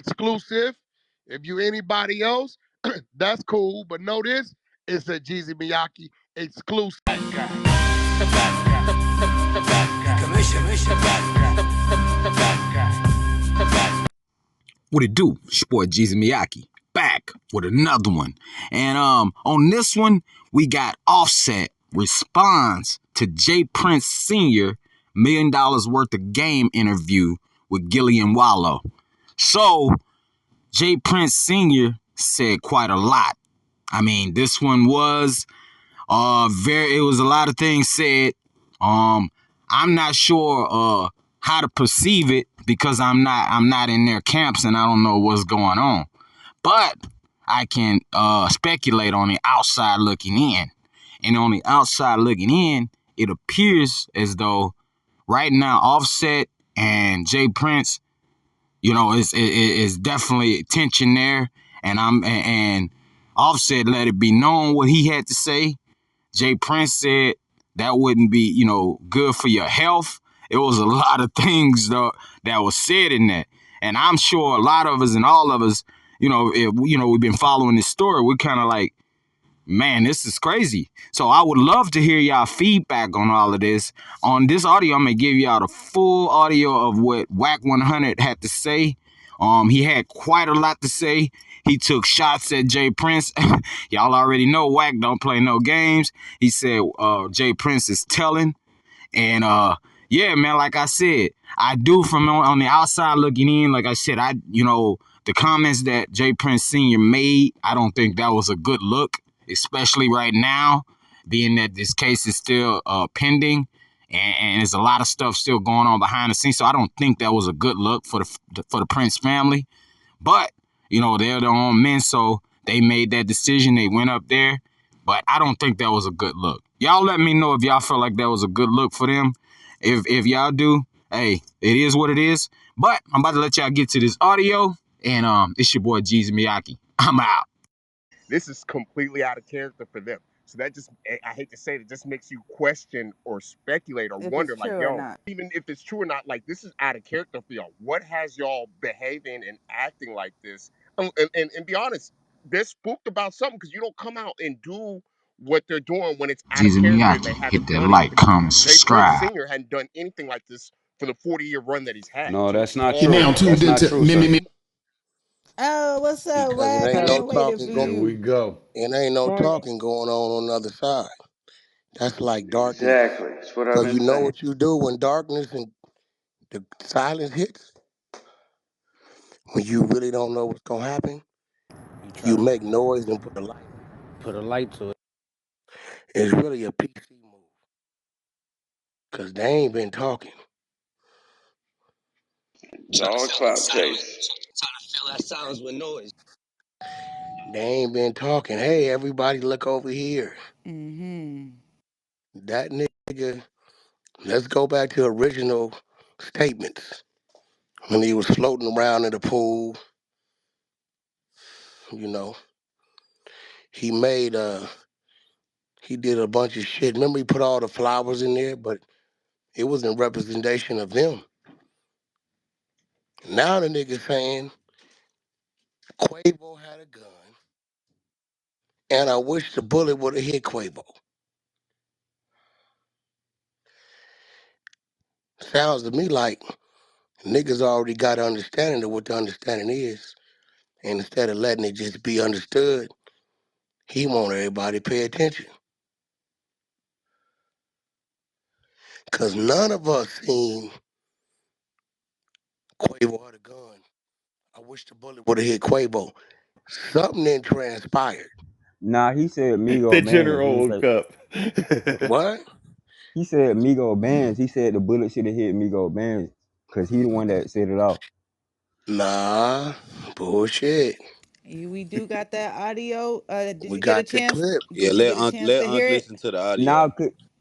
exclusive. If you anybody else, that's cool. But know this, it's a Jeezy Miyake exclusive. What it do? It's your boy Jeezy Miyake back with another one. And on this one, we got Offset responds to Jprince Sr. $1 million worth of game interview with Gillian Wallow. So Jprince Sr. said quite a lot. I mean, this one was it was a lot of things said. I'm not sure how to perceive it because I'm not in their camps and I don't know what's going on. But I can speculate on the outside looking in. And on the outside looking in, it appears as though right now Offset and Jprince, you know, is definitely tension there. And Offset let it be known what he had to say. Jprince said that wouldn't be, you know, good for your health. It was a lot of things though that was said in that. And I'm sure a lot of us and all of us, you know, we've been following this story, we're kind of like, man, this is crazy. So I would love to hear y'all feedback on all of this. On this audio, I'm going to give y'all the full audio of what WACK 100 had to say. He had quite a lot to say. He took shots at Jprince. Y'all already know WACK don't play no games. He said Jprince is telling. And yeah, man, like I said, I do from on the outside looking in, like I said, the comments that Jprince Sr. made, I don't think that was a good look, especially right now, being that this case is still pending and there's a lot of stuff still going on behind the scenes. So I don't think that was a good look for the Prince family. But, you know, they're their own men, so they made that decision. They went up there. But I don't think that was a good look. Y'all let me know if y'all feel like that was a good look for them. If y'all do, hey, it is what it is. But I'm about to let y'all get to this audio. And it's your boy Jeezy Miyake. I'm out. This is completely out of character for them. So that just, I hate to say it, just makes you question or speculate or wonder, like, yo, even if it's true or not, like, this is out of character for y'all. What has y'all behaving and acting like this? And be honest, they're spooked about something because you don't come out and do what they're doing when it's out Jeezy of character and Miyake, they hit haven't that done like, anything. comment, Jprince subscribe. Sr. hadn't done anything like this for the 40-year run that he's had. No, that's not You're true. now tuned That's not into true, sir. Oh, what's up, Because it Wack? ain't I've no been waiting talking for Here we you. go. it ain't no talking going on the other side. That's like darkness. Exactly. That's what I've Because been you know saying. what you do when darkness and the silence hits? When you really don't know what's gonna happen, you make noise and put a light on. Put a light to it. It's really a PC move. Because they ain't been talking. It's all clout chase. Trying to fill that silence with noise. They ain't been talking. Hey, everybody look over here. Mm-hmm. That nigga, let's go back to original statements. When he was floating around in the pool, you know, he made he did a bunch of shit. Remember he put all the flowers in there, but it was in representation of them. Now the nigga saying Quavo had a gun, and I wish the bullet would have hit Quavo. Sounds to me like niggas already got an understanding of what the understanding is. And instead of letting it just be understood, he want everybody to pay attention. Because none of us seen Quavo had a gun. I wish the bullet would have hit Quavo. Something then transpired. Nah, he said The Migo bands. He general ain't say cup. What? he said Migo bands. He said the bullet should have hit Migo bands because he the one that set it off. Nah, bullshit. We do got that audio. Did We you get a got the chance? clip. Yeah, Did you get a chance let to Unc hear it? listen to the audio. Now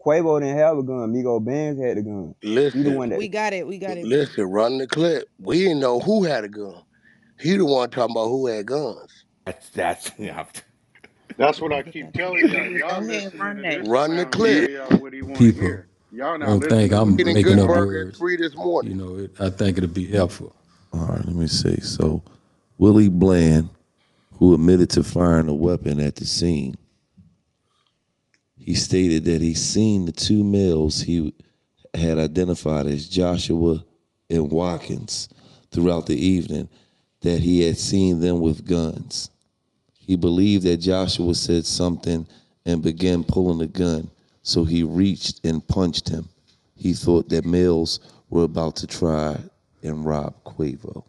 Quavo didn't have a gun. Migo bands had the gun. He the Listen, one that. We got it. We got it. listen, run the clip. We didn't know who had a gun. He the one talking about who had guns. That's yeah. That's what Let me I get keep that to telling you. y'all. Y'all Go ahead, listening run to that. this Run the clown tell clip. y'all what he want to People hear. Y'all not don't think listening to I'm what he Eating making good saying. up burger at words. 3 this morning. You know, I think it'll be helpful. All right, let me see. So Willie Bland, who admitted to firing a weapon at the scene, he stated that he seen the two males he had identified as Joshua and Watkins throughout the evening, that he had seen them with guns. He believed that Joshua said something and began pulling the gun, so he reached and punched him. He thought that males were about to try and rob Quavo.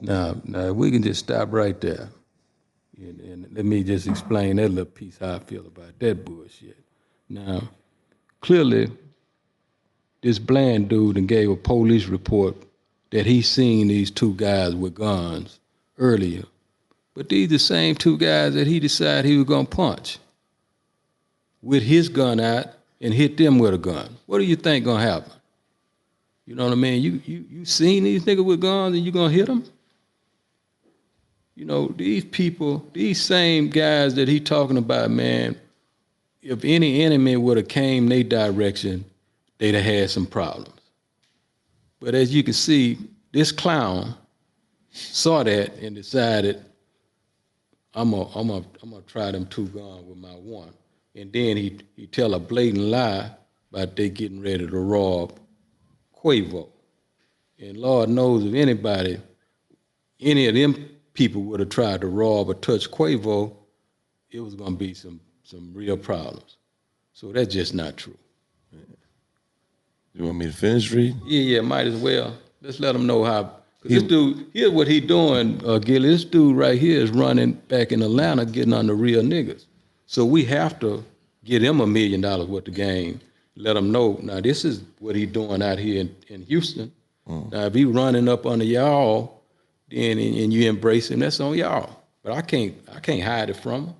Now, we can just stop right there. And let me just explain that little piece, how I feel about that bullshit. Now, clearly, this Bland dude and gave a police report that he seen these two guys with guns earlier. But these the same two guys that he decided he was gonna punch with his gun out and hit them with a gun. What do you think gonna happen? You know what I mean? You seen these niggas with guns and you gonna hit them? You know, these people, these same guys that he talking about, man, if any enemy would have came their direction, they'd have had some problems. But as you can see, this clown saw that and decided, I'm gonna try them two guns with my one. And then he tell a blatant lie about they getting ready to rob Quavo. And Lord knows if anybody, any of them people would have tried to rob or touch Quavo, it was gonna be some real problems. So that's just not true. You want me to finish reading? Yeah, might as well. Let's let them know how. Cause this dude, here's what he doing, Gilly. This dude right here is running back in Atlanta, getting on the real niggas. So we have to get him $1 million worth of game. Let him know. Now this is what he doing out here in Houston. Now if he running up under y'all, then and you embrace him, that's on y'all. But I can't hide it from him.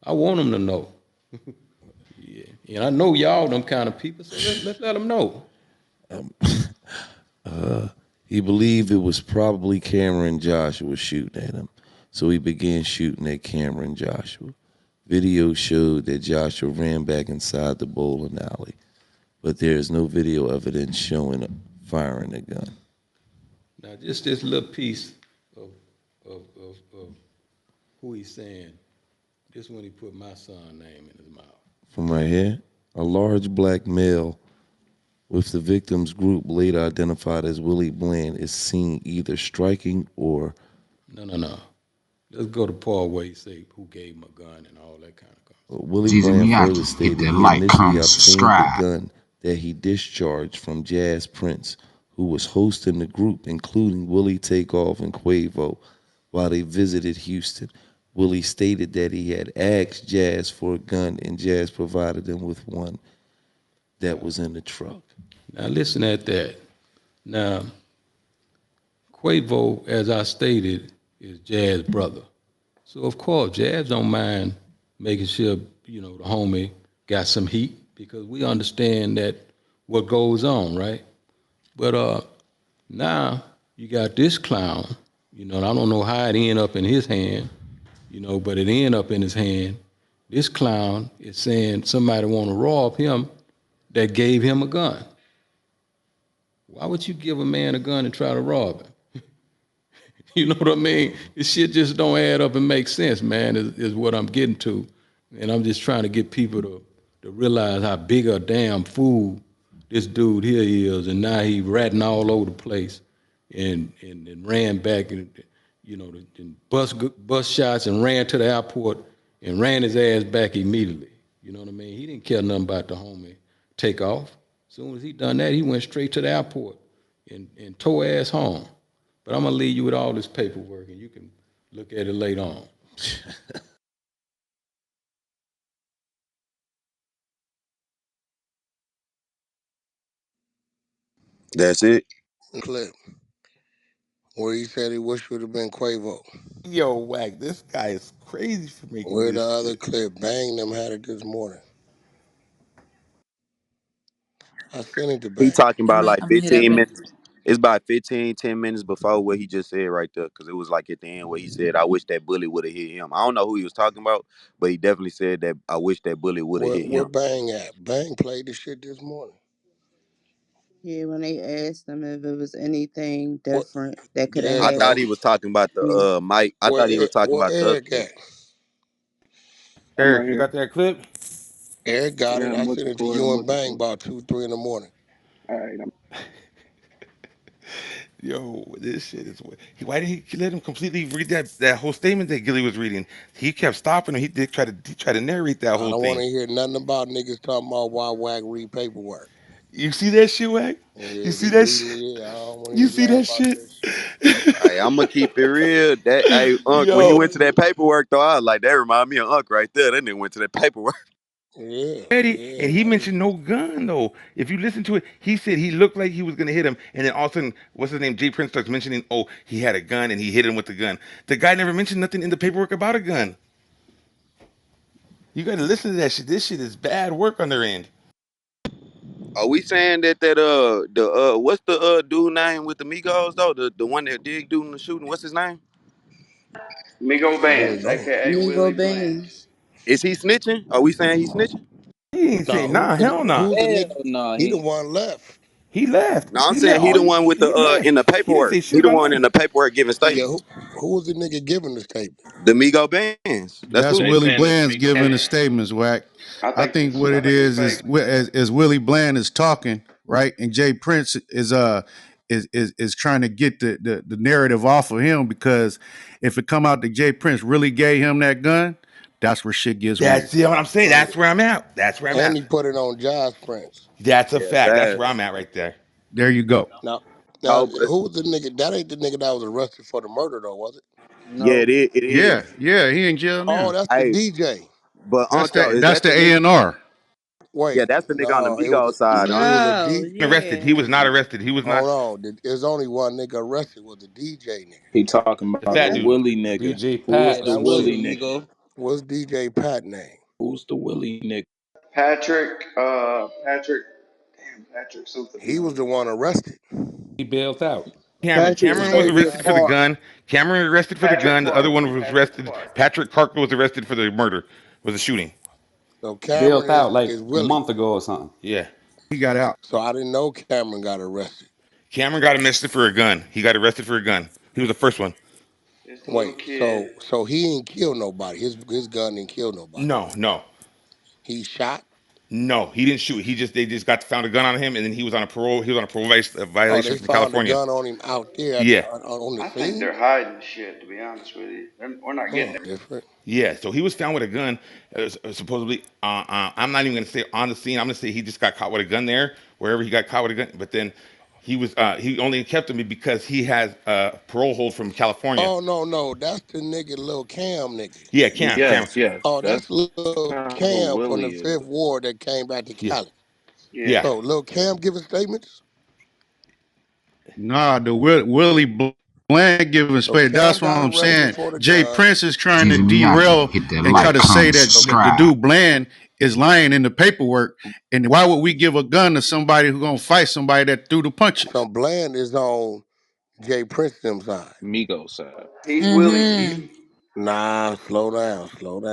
I want him to know. Yeah, and I know y'all them kind of people. So let's let them know. He believed it was probably Cameron Joshua shooting at him, so he began shooting at Cameron Joshua. Video showed that Joshua ran back inside the bowling alley, but there is no video evidence showing firing a gun. Now, just this little piece of, of who he's saying, this when he put my son's name in his mouth. From right here, a large black male with the victim's group later identified as Willie Bland is seen either striking or... No. Let's go to Paul where he say who gave him a gun and all that kind of stuff. Willie Jesus Bland Miyaki, further hit stated that he like, initially comment, obtained the subscribe. gun that he discharged from Jprince, who was hosting the group, including Willie Takeoff and Quavo, while they visited Houston. Willie stated that he had asked Jazz for a gun and Jazz provided him with one that was in the truck. Now listen at that. Now, Quavo, as I stated, is Jazz's brother. So of course, Jazz don't mind making sure, the homie got some heat because we understand that what goes on, right? But now you got this clown, and I don't know how it ended up in his hand, but it ended up in his hand. This clown is saying somebody want to rob him that gave him a gun. Why would you give a man a gun and try to rob him? You know what I mean? This shit just don't add up and make sense, man, is what I'm getting to. And I'm just trying to get people to realize how big a damn fool this dude here is. And now he ratting all over the place and ran back and, and bust shots and ran to the airport and ran his ass back immediately. You know what I mean? He didn't care nothing about the homie take off. As soon as he done that, he went straight to the airport and tore ass home. But I'm gonna leave you with all this paperwork, and you can look at it later on. That's it. Clip where he said he wished would have been Quavo. Yo, Wack, this guy is crazy for making Where the this other shit. clip? Bang them had it this morning. I sent it to He Bang. talking about like 15 minutes. It's about 15, 10 minutes before what he just said right there. Because it was like at the end where he said, I wish that bullet would have hit him. I don't know who he was talking about, but he definitely said that I wish that bullet would have hit Where him. Bang at? Bang played the shit this morning. Yeah, when they asked him if it was anything What? different that could have There you I thought go. he happened. was talking about the Mm. Mike. I thought he was talking Where about the other Eric dude. at? I'm right Eric, you here. got that clip? Eric got Yeah, it. I'm I sent looking it to for it. you I'm and looking Bang for it. about 2, 3 in the morning. All right. Yo, this shit is. Why did he let him completely read that whole statement that Gilly was reading? He kept stopping him. He tried to narrate that I whole don't want thing. to hear nothing about niggas talking about why WACK read paperwork. You see that shit, Wack? You Yeah, see he that reading shit? it. I don't want to You hear see nothing that about shit? that shit. Hey, I'm gonna keep it real. That hey, Unc, when he Yo, went to that paperwork though, I was like, that remind me of Unc right there. That nigga went to that paperwork. Yeah, Eddie, yeah. and he mentioned no gun though. If you listen to it, he said he looked like he was gonna hit him, and then all of a sudden, what's his name? Jprince starts mentioning, oh, he had a gun and he hit him with the gun. The guy never mentioned nothing in the paperwork about a gun. You gotta listen to that shit. This shit is bad work on their end. Are we saying that the what's the dude name with the Migos though? The one that did do the shooting. What's his name? Migo Willie Bands, Banks. aka Amigo Willie Bland. Bands. Is he snitching? Are we saying he's snitching? He ain't say Nah, nah, hell nah. who's the Hell nigga? no, He the he. one left. He left. No, I'm He saying left. he All the one with the he left. in the He didn't paperwork. say He shit the about one in nothing. the paperwork giving Yeah, statements. who was the nigga giving the statement? The Migo bands. That's That's who. They Willie saying it's Bland's Migos And giving the Bands. statements, Wack. I think what I it think it's is fake. as Willie Bland is talking, right, and Jay Prince is trying to get the narrative off of him because if it come out that Jay Prince really gave him that gun, that's where shit gets weird. That's what I'm saying. Oh That's yeah. where I'm at. That's where I'm And at. he put it on Josh Prince. That's a Yeah, fact. That's bad. where I'm at right there. There you go. Now, Oh, but who was the nigga? That ain't the nigga that was arrested for the murder, though, was it? yeah, No. it is. It Yeah, is. yeah, he in jail Oh, now. that's the Hey, DJ. but That's Uncle, is that's that the the A nigga? and R. Yeah, Wait, that's the nigga on the no, it was Migos side, Unc. it was a Oh, D. Arrested. He yeah. was not arrested. He was not. Hold on, there's only one nigga arrested was the DJ nigga. He talking The about fat the Yep. dude. Willie nigga. DJ Who's Yeah, Pat or the that some was the Willie shit. nigga? Migo. What's DJ Pat name? Who's the Willie nigga? Patrick, damn, Patrick something or He was other. the one arrested. He bailed out. Cameron. Patrick Cameron was DJ arrested Stokes for the Pat. gun. Cameron arrested for the Patrick gun. The other Clark. one was Patrick arrested. Clark. Patrick Parker was arrested for the murder. Was a shooting. So Cameron Bailed out like is a Willie. month ago or something. Yeah. He got out. So I didn't know Cameron got arrested. Cameron got arrested for a gun. He got arrested for a gun. He was the first one. It's the little Wait, kid. so he ain't kill nobody. His gun didn't kill nobody. No, no, He shot. no. He didn't shoot. They just got found a gun on him, and then he was on a parole. He was on a parole Oh, violation they from found a California. gun on him out there Yeah, on the I think scene. they're hiding shit, to be honest with you. We're not getting it. Different. yeah. So he was found with a gun. Supposedly, I'm not even gonna say on the scene. I'm gonna say he just got caught with a gun there, wherever he got caught with a gun. But then he only kept him because he has a parole hold from California. Oh no, that's the nigga, Lil Cam nigga. Yeah, Cam. Yes, yes. Oh, that's That's Lil kind of who Cam from the Willie is. Fifth Ward that came back to Yeah, Cali. Yeah. yeah. So Lil Cam giving statements. Nah, the Willie Bland giving So space. Cam That's what got I'm arrested saying. for the Jay gun. Prince is trying to Jesus Miyagi, derail hit that and try like, to say comment, that So the subscribe. dude Bland is lying in the paperwork. And why would we give a gun to somebody who gonna fight somebody that threw the punches? so Bland is on Jay Prince them side. Migos side. He's Willie. Mm-hmm. Nah, slow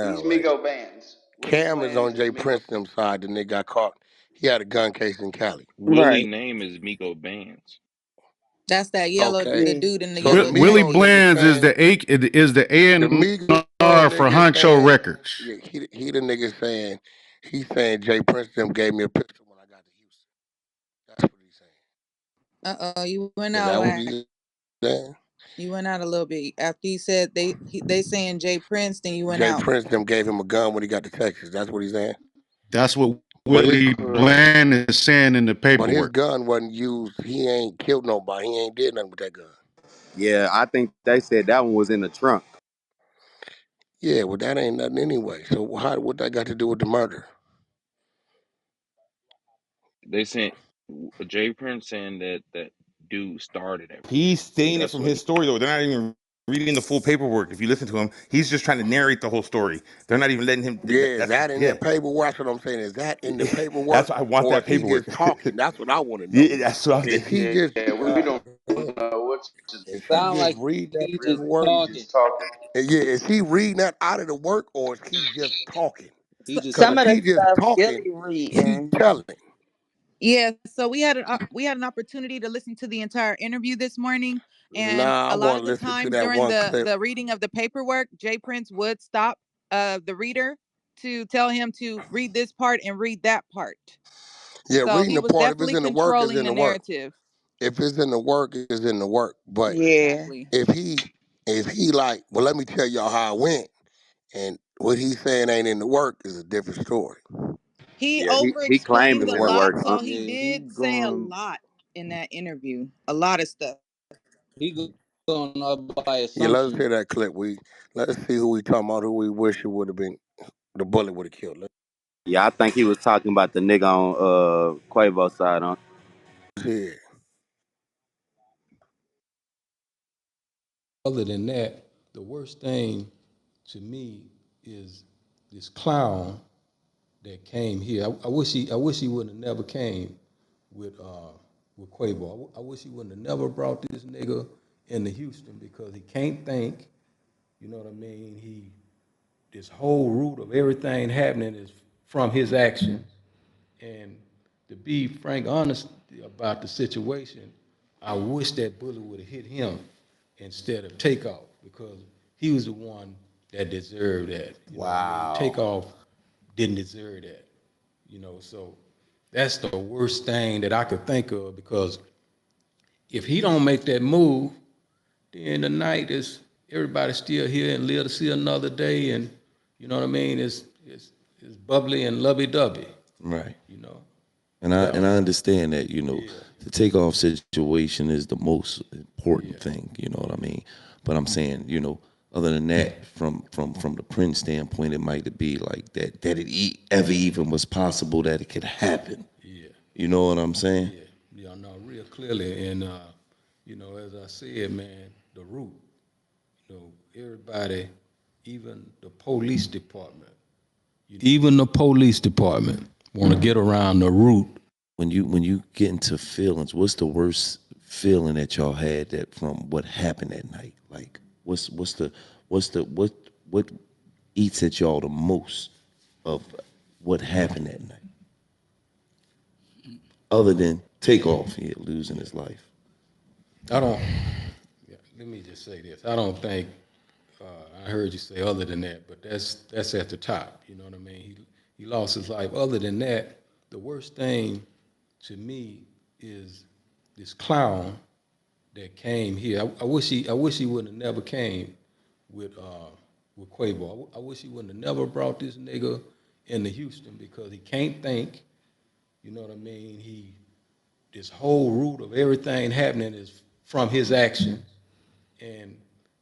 He's down, right? Migo Bands. Willie Cam is on Blands is Jay Migo. Prince them side. The nigga got caught. He had a gun case in Cali. Willie Right. name is Migo Bands. That's that yellow, Okay. the Yeah. dude in the So the yellow Willie Migos jacket. nigga Bland's saying is the A the and Migos R for nigga Honcho saying Records. yeah, he the nigga saying he's saying Jay Prince them gave me a pistol when I got to Houston. That's what he's saying. Uh-oh, you went Is out, that what Wack. he's saying? You went out a little bit. After you said they saying Jay Prince, then you went Jay out. Prince them gave him a gun when he got to Texas. That's what he's saying. That's what But his Willie Bland is saying in the but his paperwork. gun wasn't used. He ain't killed nobody. He ain't did nothing with that gun. Yeah, I think they said that one was in the trunk. Yeah, well that ain't nothing anyway. So how what that got to do with the murder? They sent Jay Prince saying that dude started everything. He's saying it That's from what his story though. They're not even reading the full paperwork. If you listen to him, he's just trying to narrate the whole story. They're not even letting him. Yeah, is That's that in yeah. that paperwork? That's what I'm saying. Is that in the That's paperwork, why I want or that is he paperwork. just talking? That's what I want to know. Yeah, that's what Is he Yeah, just we don't know what's. is he Sound just like read that he just paperwork? He's talking. just talking. And yeah, is he reading that out of the work, or is he just talking? He just Because Some if of the he talking. just stuff talking, Gilly he's reading. telling. Yeah, so we had an opportunity to listen to the entire interview this morning, and Nah, I a lot want of to the listen to times that during one the clip. reading of the paperwork, Jprince would stop the reader to tell him to read this part and read that part. Yeah, So reading he the was part. If it's definitely in the work, it's controlling in the the work. narrative. If it's in the work, it's in the work. But Yeah. Exactly. if he like, well, let me tell y'all how I went, and what he's saying ain't in the work is a different story. He Yeah, he claimed over it's a in the lot, work. so he Yeah, he did say a going lot in that interview. A lot of stuff. he going up by Yeah, let's assumption. hear that clip. Let's see who we talking about. Who we wish it would have been. The bullet would have killed. Yeah, I think he was talking about the nigga on Quavo's side, huh? Let's hear it. Other than that, the worst thing to me is this clown that came here. I wish he wouldn't have never came with Quavo. I wish he wouldn't have never brought this nigga into Houston because he can't think. You know what I mean? This whole root of everything happening is from his actions. And to be frank, honest about the situation, I wish that bullet would have hit him instead of Takeoff because he was the one that deserved that. You know what I mean? Wow. Takeoff didn't deserve that. So that's the worst thing that I could think of because if he don't make that move, then the night is everybody's still here and live to see another day, and you know what I mean. It's bubbly and lovey dovey. Right. You know. And I Yeah. and I understand that, Yeah. the takeoff situation is the most important Yeah. thing, you know what I mean? But I'm saying, other than that, from the Prince standpoint, it might be like ever even was possible that it could happen. Yeah. You know what I'm saying? Yeah. Yeah. No, real clearly, and as I said, man, the root. Everybody, even the police department, want to get around the root. When you get into feelings, what's the worst feeling that y'all had that from what happened that night? Like what eats at y'all the most of what happened that night? Other than Takeoff here losing his life. I don't. Yeah, let me just say this. I don't think I heard you say other than that, but that's at the top. You know what I mean? He lost his life. Other than that, the worst thing to me is this clown that came here. I wish he wouldn't have never came with Quavo. I wish he wouldn't have never brought this nigga into Houston because he can't think. You know what I mean? This whole root of everything happening is from his actions. And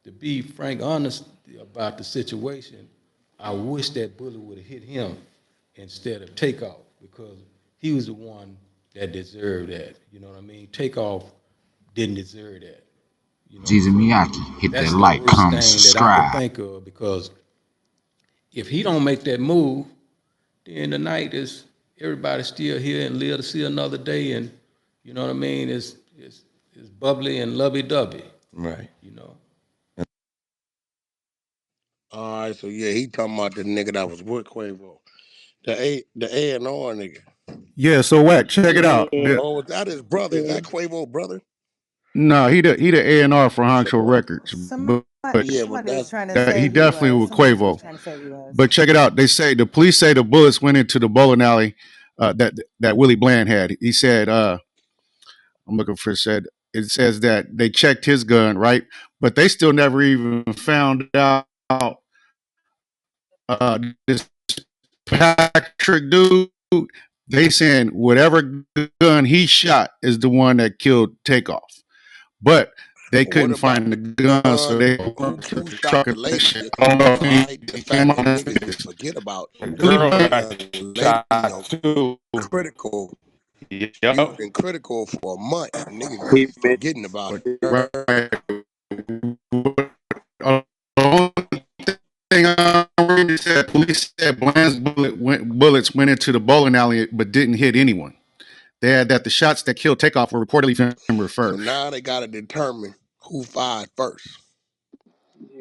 to be frank, honest about the situation, I wish that bullet would have hit him instead of Takeoff because he was the one that deserved that. You know what I mean? Takeoff didn't deserve that. Jeezy So Miyake, hit that that's the like, worst comment, thing that I could subscribe. think of because if he don't make that move, then the night is everybody's still here and live to see another day, and you know what I mean. It's bubbly and lovey dovey. Right. You know. All right, so yeah, he talking about the nigga that was with Quavo. The A&R nigga. Yeah, so WACK, check it out. Oh, is that his brother? Is Yeah. that Quavo brother? No, he the A&R for Honcho Records, but Yeah, but that's he definitely with Quavo. But check it out. They say the police say the bullets went into the bowling alley that Willie Bland had. He said, I'm looking for said it says that they checked his gun, right? But they still never even found out this Patrick dude. They saying whatever gun he shot is the one that killed Takeoff. But they what couldn't about find the the gun, so gun? they went to Who the shot truck the and that lady? shit. I don't know if All he right, the came fact out that of niggas just this. forget about The Really girl bad. got the lady, shot too. critical. She was Yep. in critical for a month, and niggas He just mentioned forgetting about Right. her. The only thing I read said police said Bland's bullets went into the bowling alley but didn't hit anyone. They had that the shots that killed Takeoff were reportedly from September So 1st. now they got to determine who fired first.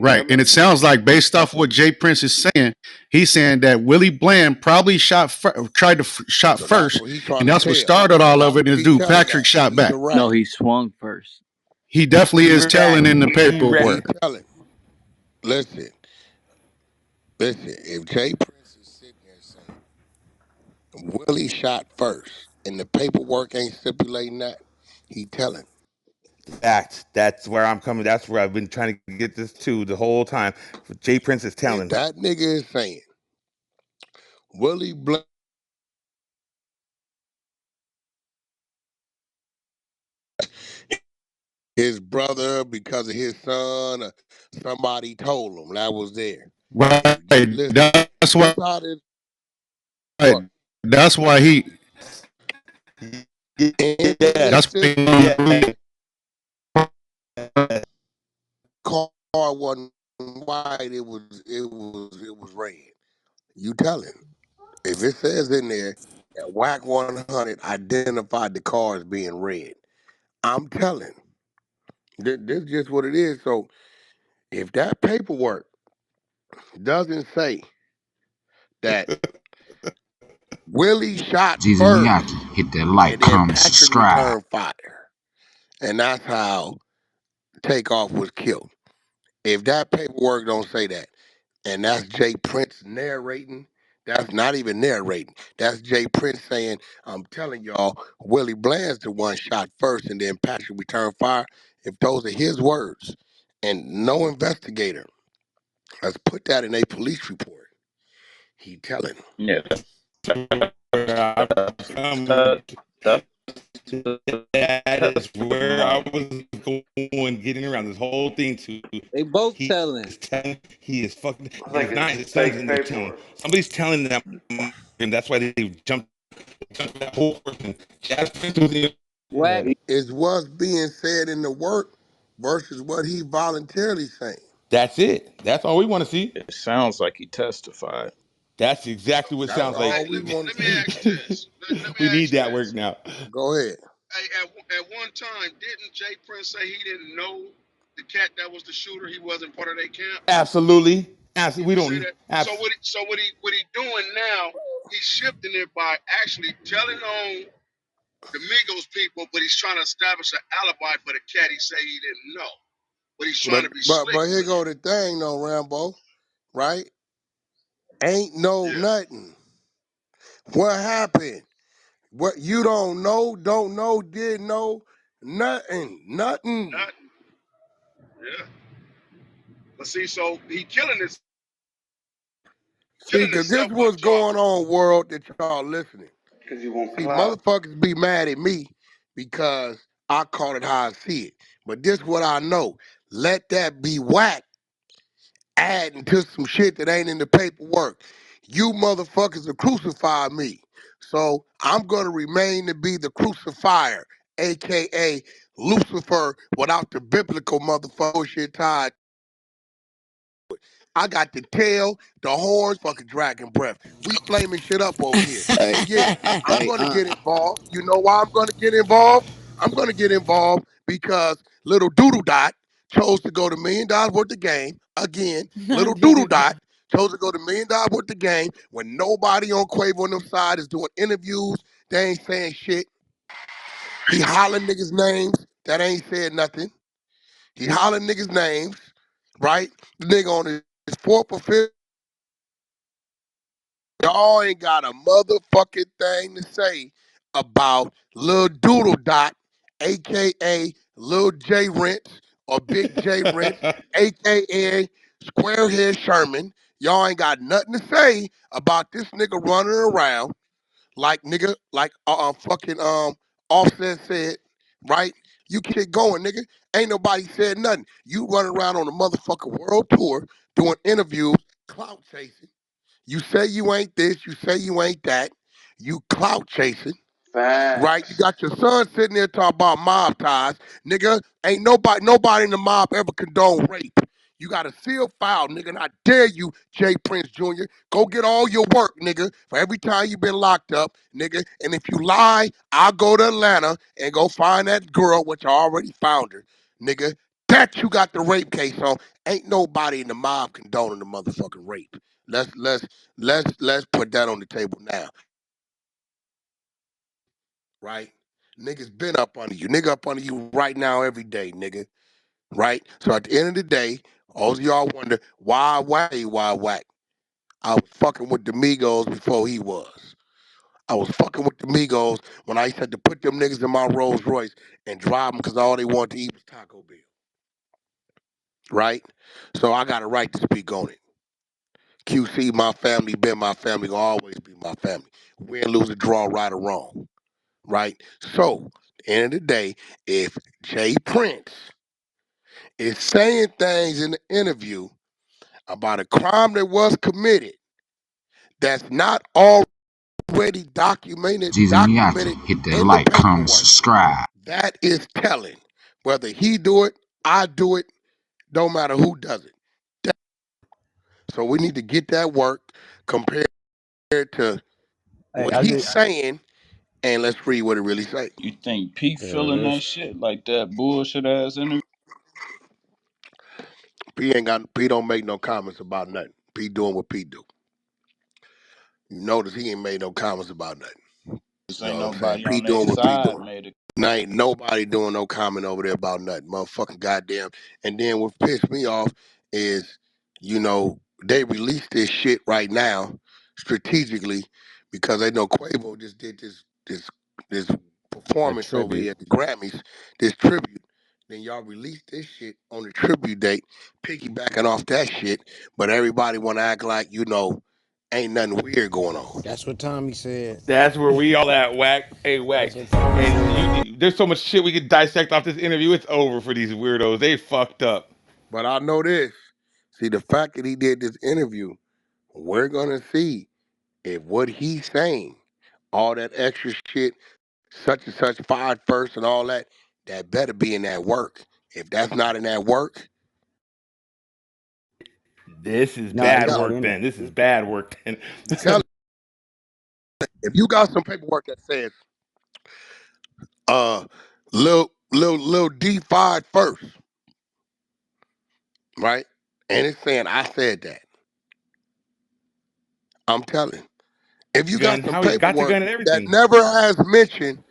Right. And it sounds like based off what Jprince is saying, he's saying that Willie Bland probably tried to shot So that's first, what he's and trying to that's what tell. started all of That's it. And what his he's dude telling Patrick us. shot He's back. correct. No, he swung first. He definitely is telling in the He paperwork. telling. Listen, listen. If Jay Prince is sitting there saying Willie shot first, and the paperwork ain't stipulating that, he telling. That's where I'm coming. That's where I've been trying to get this to the whole time. Jprince is If telling. that nigga is saying Willie Blunt his brother because of his son, or somebody told him that was there. Right. If you listen, That's this why. how this Right. work. That's why he. Yes. That's why Inconsistent Yes. car wasn't white, it was red. You tell him. If it says in there that WACK 100 identified the car as being red, I'm telling. This is just what it is. So if that paperwork doesn't say that Willie shot Jeezy first Miyake. Hit that like, and then comment, Patrick subscribe. returned fire, and that's how Takeoff was killed. If that paperwork don't say that, and that's Jay Prince narrating. That's not even narrating. That's Jay Prince saying, I'm telling y'all, Willie Bland's the one shot first and then Patrick returned fire. If those are his words, and no investigator has put that in a police report, he telling. Yeah, Where I'm coming that is where I was going, getting around this whole thing to. They both He telling. is telling, he is fucking, It's and like it's not it's his sons fake in there telling. paperwork. Somebody's telling them, and that's why they jumped that whole person. Jazz Prince was in. WACK. Is what's being said in the work versus what he voluntarily saying. That's it. That's all we want to see. it sounds like he testified. That's exactly what it That's sounds Hey, all like. we want let to me see. ask this. Let me We need ask that work this. now. Go ahead. Hey, at one time, didn't Jay Prince say he didn't know the cat that was the shooter? He wasn't part of their camp. Absolutely. Absolutely. We You see don't. that? So what he doing now? He's shifting it by actually telling on the Migos people, but he's trying to establish an alibi for the cat he say he didn't know. But he's trying But to be but slick but here with go the thing though, Rambo, right? Ain't it. no Yeah, nothing. What happened? What you don't know, didn't know, nothing, nothing. not yeah. But see, so he See, killing cause this himself by what's going talking. on, world, that y'all listening. Because you want See, clout. motherfuckers be mad at me because I call it how I see it. But this what I know. Let that be whack adding to some shit that ain't in the paperwork. You motherfuckers have crucified me. So I'm gonna remain to be the crucifier, aka Lucifer without the biblical motherfucker shit tied. I got the tail, the horns, fucking dragon breath. We flaming shit up over here. Hey, So yeah, I'm hey, gonna get involved. You know why I'm gonna get involved? I'm gonna get involved because little Doodle Dot chose to go to $1 million worth of game. Again, little Doodle Dot chose to go to $1 million worth of game when nobody on Quavo on them side is doing interviews. They ain't saying shit. He hollering niggas' names that ain't said nothing. He hollering niggas' names, right? The nigga on his fourth or fifth. Y'all ain't got a motherfucking thing to say about Lil Doodle Dot, aka Lil J Rent or Big J Rent, aka Squarehead Sherman. Y'all ain't got nothing to say about this nigga running around like nigga, like fucking Offset said, right? You keep going, nigga. Ain't nobody said nothing. You running around on a motherfucking world tour doing interviews, clout chasing. You say you ain't this, you say you ain't that. You clout chasing, right? You Facts. got your son sitting there talking about mob ties. Nigga, ain't nobody in the mob ever condone rape. You got a sealed file, nigga, and I dare you, Jay Prince Jr., go get all your work, nigga, for every time you been locked up, nigga. And if you lie, I'll go to Atlanta and go find that girl, which I already found her, nigga. that you got the rape case on. Ain't nobody in the mob condoning the motherfucking rape. Let's put that on the table now, right? Niggas been up under you. Nigga up under you right now every day, nigga. Right? So at the end of the day, all of y'all wonder why whack. I was fucking with the Migos before he was. I was fucking with the Migos when I used to put them niggas in my Rolls Royce and drive them because all they wanted to eat was Taco Bell. Right? So I got a right to speak on it. QC, my family, been my family, will always be my family. Win, lose, or draw, right or wrong. Right? So, at the end of the day, if Jprince is saying things in the interview about a crime that was committed that's not already documented Jesus Miyake, hit that in the like, comment, paperwork, subscribe. that is telling. Whether he do it, I do it, don't matter who does it. So we need to get that work compared to Hey, what I he's just saying, and let's read what it really say. You think Pete yeah, feeling that shit like that bullshit ass interview? P don't make no comments about nothing. P doing what P do. You notice he ain't made no comments about nothing. This You know ain't what I'm saying? nobody P on their doing what P side doing. made it. Now ain't nobody doing no comment over there about nothing. Motherfucking goddamn. And then what pissed me off is, they released this shit right now strategically because they know Quavo just did this a performance over tribute. here at the Grammys, this tribute. Then y'all released this shit on the tribute date, piggybacking off that shit, but everybody wanna act like, ain't nothing weird going on. That's what Tommy said. That's where we all at, Whack. Hey, Whack. That's what Tommy And said. there's so much shit we could dissect off this interview. It's over for these weirdos. They fucked up. But I know this. See, the fact that he did this interview, we're gonna see if what he's saying, all that extra shit, such and such fired first and all that, that better be in that work. If that's not in that work, This is No, bad it's tell not him. work in it. then. This is bad work then. Tell him. If you got some paperwork that says, uh, Lil D fired first, right? And it's saying I said that. I'm telling. If you got Gun, some how he got the paperwork gun and that everything. never has mention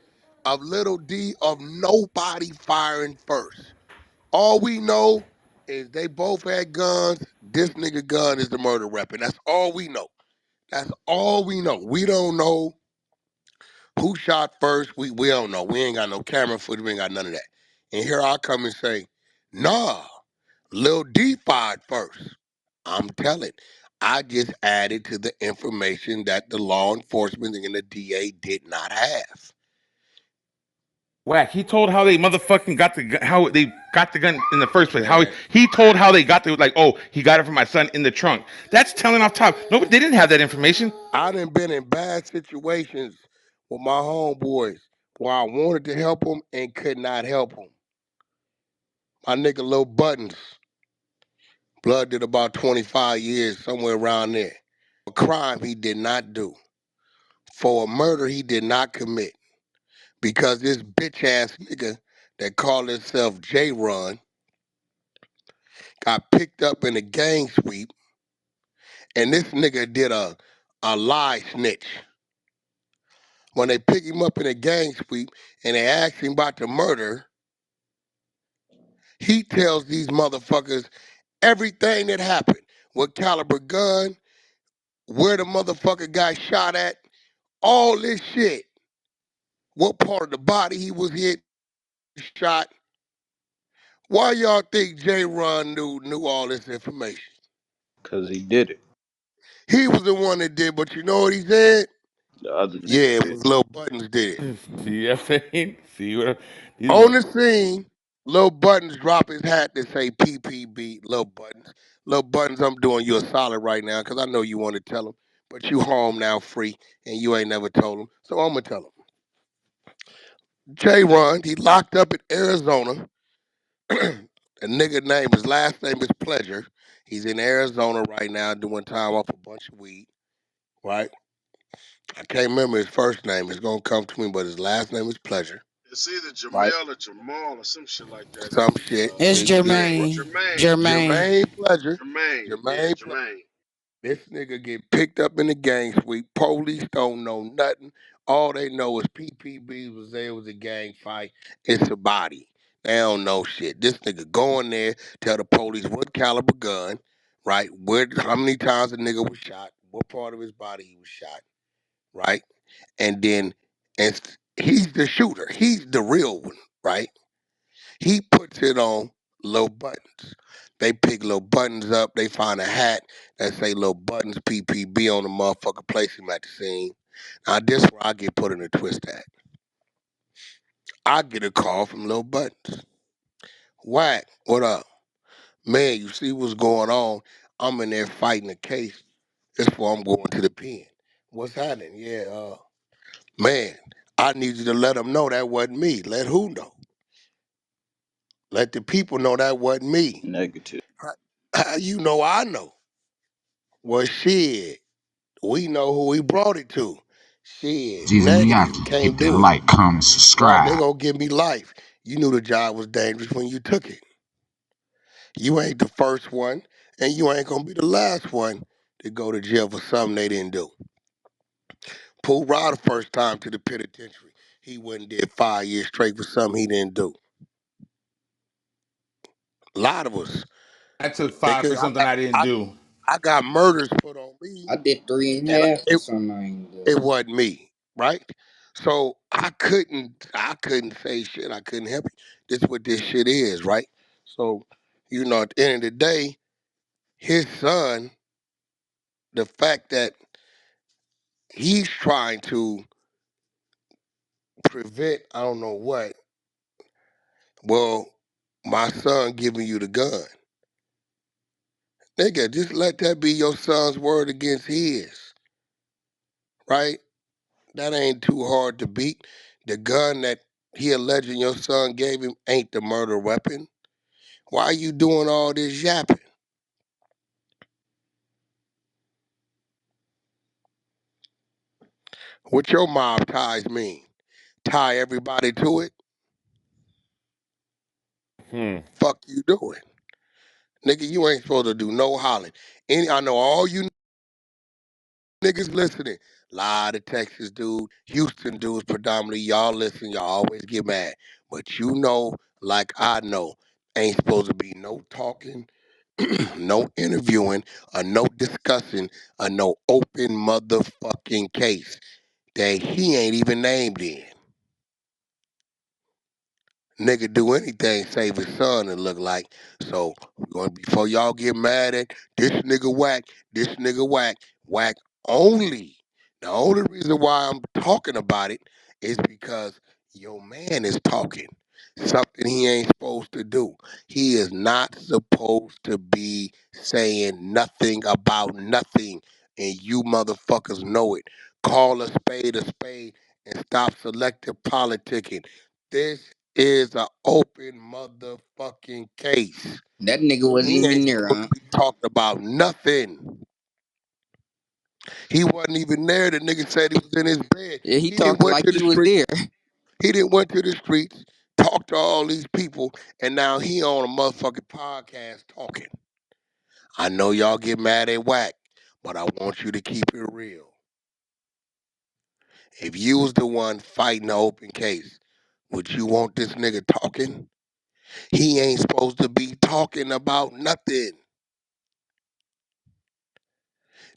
of Little D of nobody firing first. All we know is they both had guns. This nigga gun is the murder weapon. That's all we know. That's all we know. We don't know who shot first. We don't know. We ain't got no camera footage. We ain't got none of that. And here I come and say, nah, Lil D fired first. I'm telling. I just added to the information that the law enforcement and the DA did not have. Whack. He told how they motherfucking got the gun, how they got the gun in the first place. How he, Man, he told how they got the like. Oh, he got it from my son in the trunk. That's telling off top. No, they didn't have that information. I done been in bad situations with my homeboys where I wanted to help them and could not help them. My nigga Lil Buttons, blood did about 25 years, somewhere around there. A crime he did not do. For a murder he did not commit. Because this bitch ass nigga that called himself J Run got picked up in a gang sweep, and this nigga did a lie snitch. When they pick him up in a gang sweep and they ask him about the murder, he tells these motherfuckers everything that happened. What caliber gun, where the motherfucker got shot at, all this shit. What part of the body he was hit, shot. Why y'all think J Run knew all this information? Cause he did it. He was the one that did, but you know what he said? The other Yeah, nigga it did. was Lil Buttons did it. See what I'm saying? See what? These On the scene, Lil Buttons drop his hat to say PPB, Lil Buttons. Lil Buttons, I'm doing you a solid right now because I know you want to tell him, but you home now free and you ain't never told him, so I'm going to tell him. J Run, he locked up in Arizona. A nigga name, his last name is Pleasure. He's in Arizona right now doing time off a bunch of weed, right? I can't remember his first name. It's going to come to me, but his last name is Pleasure. It's either right? Jamel or Jamal or some shit like that. Some shit. It's Yeah. Jermaine. Jermaine. Jermaine. Jermaine Pleasure. Jermaine. Yeah, Jermaine Pleasure. Jermaine. This nigga get picked up in the gang sweep. Police don't know nothing. All they know is PPB was there. It was a gang fight. It's a body. They don't know shit. This nigga go in there, tell the police what caliber gun, right? Where, how many times the nigga was shot, what part of his body he was shot, right? And then, and he's the shooter. He's the real one, right? He puts it on little buttons. They pick little buttons up. They find a hat that say little buttons PPB on the motherfucker. Place him at the scene. Now this where I get put in a twist at. I get a call from little buttons. Whack, what up? Man, you see what's going on? I'm in there fighting a case. This why I'm going to the pen. What's happening? Yeah, man, I need you to let them know that wasn't me. Let who know? Let the people know that wasn't me. Negative. How you know I know? Well, shit, we know who we brought it to. Shit, Jeezy negative, Miyake. Hit can't that do it. like, comment, Right, they subscribe. gonna give me life. You knew the job was dangerous when you took it. You ain't the first one, and you ain't gonna be the last one to go to jail for something they didn't do. Pull Rod the first time to the penitentiary. He went and did 5 years straight for something he didn't do. A lot of us. I took They 5 could, for something I didn't I, do. I got murders put on me, I did three and and a half for it, something I ain't do. it wasn't me, right? So I couldn't say shit. I couldn't help you. This is what this shit is, right? So, at the end of the day, his son, the fact that he's trying to prevent, I don't know what, well, my son giving you the gun. Nigga, just let that be your son's word against his, right? That ain't too hard to beat. The gun that he alleging your son gave him ain't the murder weapon. Why are you doing all this yapping? What your mob ties mean? Tie everybody to it? Fuck you doing? Nigga, you ain't supposed to do no hollering. I know all you niggas listening. Lot of Texas dudes, Houston dudes predominantly, y'all listen, y'all always get mad. But you know, like I know, ain't supposed to be no talking, no interviewing, or no discussing, or no open motherfucking case that he ain't even named in. Nigga do anything save his son, it look like. So before y'all get mad at this nigga whack, this nigga whack, whack only. The only reason why I'm talking about it is because your man is talking. Something he ain't supposed to do. He is not supposed to be saying nothing about nothing. And you motherfuckers know it. Call a spade and stop selective politicking. This is an open motherfucking case. That nigga wasn't He ain't even there, supposed huh? to be talking about nothing. He wasn't even there. The nigga said he was in his bed. Yeah, he He didn't talking went like to the he was street. there. He didn't went to the streets, talked to all these people, and now he on a motherfucking podcast talking. I know y'all get mad at Whack, but I want you to keep it real. If you was the one fighting the open case, would you want this nigga talking? He ain't supposed to be talking about nothing.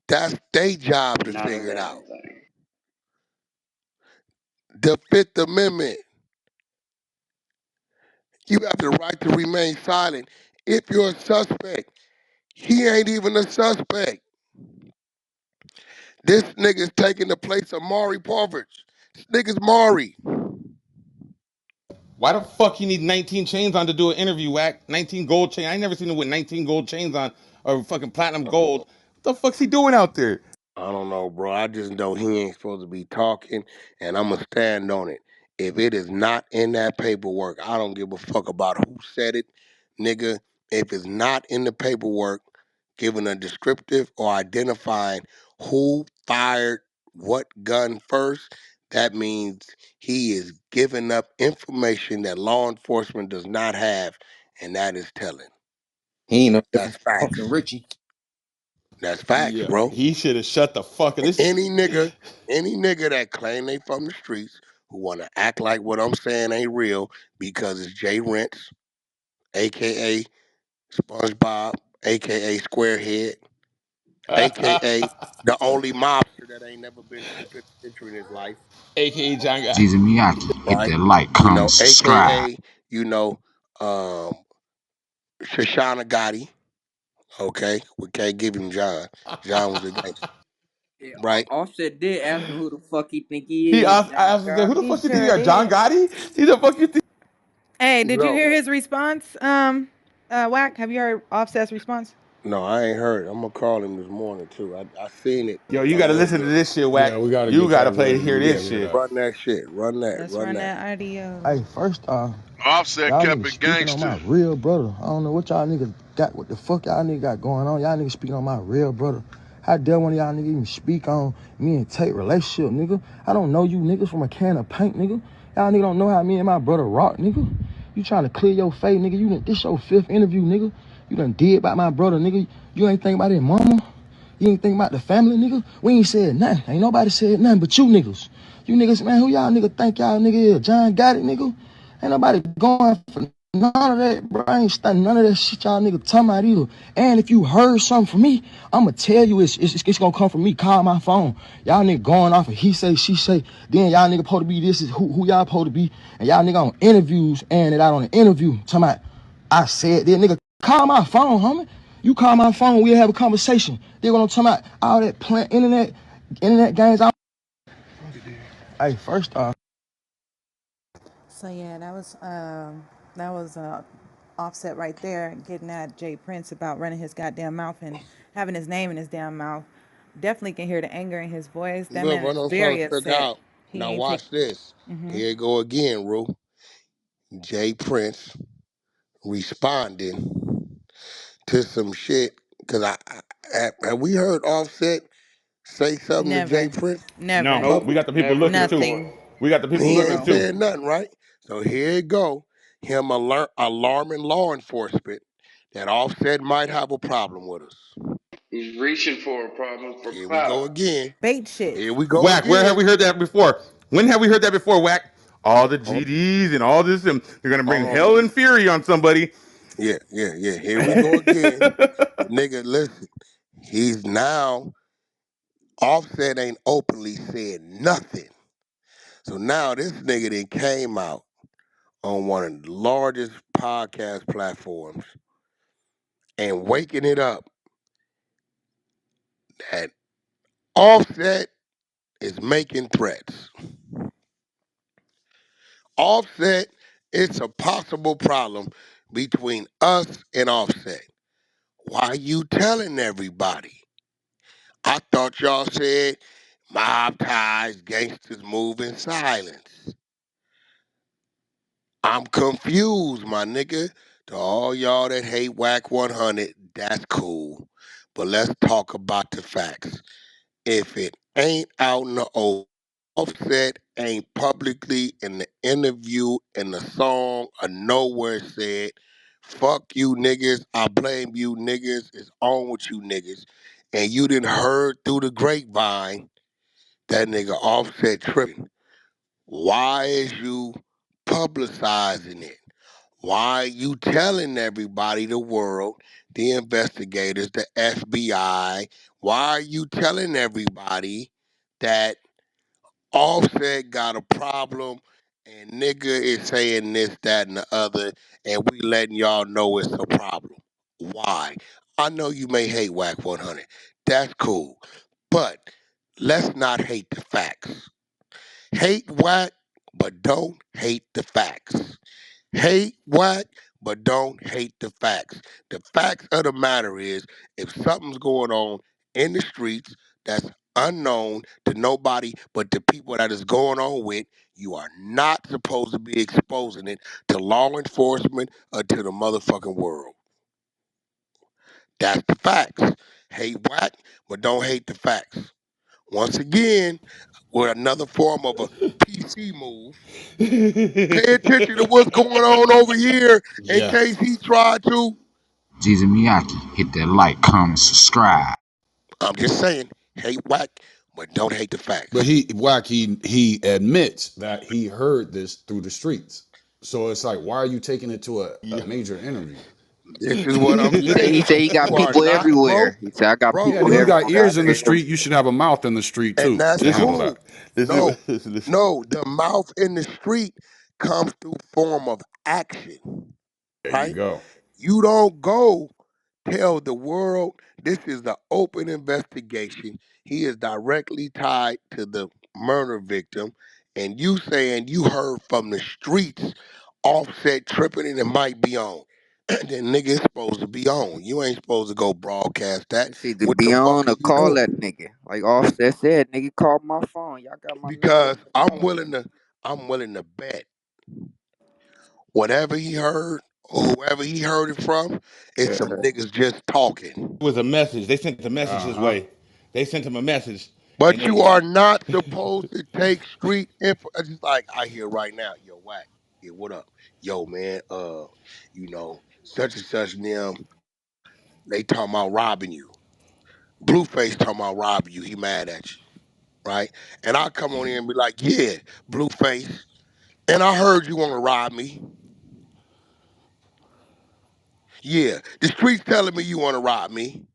That's their job to Not a figure it damn out. thing. The Fifth Amendment, you have the right to remain silent if you're a suspect. He ain't even a suspect. This nigga's taking the place of Maury Povich. This nigga's Maury. Why the fuck you need 19 chains on to do an interview, Whack? 19 gold chain. I ain't never seen him with 19 gold chains on or fucking platinum gold. What the fuck's he doing out there? I don't know, bro. I just know he ain't supposed to be talking, and I'm going to stand on it. If it is not in that paperwork, I don't give a fuck about who said it, nigga. If it's not in the paperwork, giving a descriptive or identifying who fired what gun first, That means he is giving up information that law enforcement does not have, and that is telling. He ain't no That's different from fucking facts. Richie. That's facts, Yeah, bro. he should have shut the fuck up. This Any nigga that claim they from the streets who want to act like what I'm saying ain't real because it's Jprince, aka SpongeBob, aka Squarehead, aka the only mobster that ain't never been to the penitentiary in his life, AKA John Guy. Jesus Miyaki. Hit right? that like, comment, subscribe. AKA, um, Shoshana Gotti, okay? We can't give him John. John was a gangster, Yeah, right? Offset did ask him who the fuck he think He he is, asked, I John asked him, who God. the He fuck you think you sure are? John did. Gotti? Who the fuck you think? Hey, did you No, hear his response? Whack. Have you heard Offset's response? no, I ain't heard. I'm gonna call him this morning too. I seen it Yo, you a got to little listen to bit. this shit, Wack. Yeah, we got to You get got to that play to running. hear Yeah, this get it shit. up. Run that shit. Run that. Let's Run run that. that audio. Hey, first off, Offset y'all kept niggas it speaking on gangster. my real brother. I don't know what y'all niggas got, what the fuck y'all niggas got going on. Y'all niggas speaking on my real brother. How dare one of y'all niggas even speak on me and Tate relationship, nigga? I don't know you niggas from a can of paint, nigga. Y'all niggas don't know how me and my brother rock, nigga. You trying to clear your face, nigga. This your 5th interview, nigga. You done did about my brother, nigga. You ain't think about his mama. You ain't think about the family, nigga. We ain't said nothing. Ain't nobody said nothing but you niggas. You niggas, man, who y'all niggas think y'all nigga is? John got it, nigga. Ain't nobody going for none of that, bro. I ain't studying none of that shit y'all nigga talking about either. And if you heard something from me, I'ma tell you it's gonna come from me. Call my phone. Y'all nigga going off of he say, she say. Then y'all nigga supposed to be this is who y'all supposed to be. And y'all nigga on interviews and it out on the interview. Talking about I said this nigga. Call my phone, homie. You call my phone, we'll have a conversation. They gonna talk about all that plant internet games. Hey, first off. So yeah, that was Offset right there, getting at Jay Prince about running his goddamn mouth and having his name in his damn mouth. Definitely can hear the anger in his voice. That Look man what is I'm trying very to figure upset. out. He Now ain't take. watch this. Here you go again, Rue. Jprince responding to some shit. Cause have we heard Offset say something to Never, Jprince in never, No, Nope, we public? got the people never looking too. before. nothing, We got the people He looking ain't zero. too. saying nothing, right? So here you go. Him alarming law enforcement that Offset might have a problem with us. He's reaching for a problem for Here we clout. go again. Bait shit. Here we go Whack, where have again. we heard that before? When have we heard that before, Whack? All the Hold, GDs and all this, and they're gonna bring hold on. hell and fury on somebody. Yeah. Here we go again. The nigga, listen. He's now Offset ain't openly said nothing. So now this nigga then came out on one of the largest podcast platforms and waking it up that Offset is making threats. Offset, it's a possible problem between us and Offset. Why you telling everybody? I thought y'all said mob ties, gangsters move in silence. I'm confused, my nigga. To all y'all that hate WAC 100, that's cool. But let's talk about the facts. If it ain't out in the open, Offset ain't publicly in the interview in the song or nowhere said, fuck you niggas, I blame you niggas, it's on with you niggas. And you didn't heard through the grapevine that nigga Offset tripping. Why is you publicizing it? Why are you telling everybody, the world, the investigators, the FBI, why are you telling everybody that Offset got a problem and nigga is saying this, that, and the other, and we letting y'all know it's a problem? Why? I know you may hate WAC 100. That's cool. But let's not hate the facts. Hate WAC, but don't hate the facts. Hate WAC, but don't hate the facts. The facts of the matter is, if something's going on in the streets that's unknown to nobody but the people that is going on with, you are not supposed to be exposing it to law enforcement or to the motherfucking world. That's the facts. Hate WAC, but don't hate the facts. Once again, with another form of a PC move. Pay attention to what's going on over here in Yeah. case he tried to. Jeezy Miyaki, hit that like, comment, subscribe. I'm just saying, hate whack, but don't hate the But facts. he admits that he heard this through the streets. So it's like, why are you taking it to a major interview? This is what I'm He saying. said he got You are people not, bro. everywhere. He said I got Bro, Yeah, people you look, got everywhere. I ears in can the hear street. You should have a mouth in the street and too that's to Listen, handle that. cool. listen, No, listen. no, the mouth in the street comes through form of action, There you right? go. You don't go tell the world this is the open investigation. He is directly tied to the murder victim, and you saying you heard from the streets Offset tripping and it might be on. Then nigga it's supposed to be on. You ain't supposed to go broadcast that. It's either What be the fuck on are or you call doing? that nigga. Like Offset said, nigga called my phone. Y'all got my number. Because I'm willing to bet whatever he heard or whoever he heard it from, it's some niggas just talking. It was a message. They sent the message Uh his huh. way. They sent him a message, and But you they are not supposed to take street info. It's just like I hear right now, yo, whack. Yeah, what up? Yo, man, such and such and them, they talking about robbing you. Blueface talking about robbing you. He mad at you, right? And I come on in and be like, yeah, Blueface. And I heard you want to rob me. Yeah, the streets telling me you want to rob me.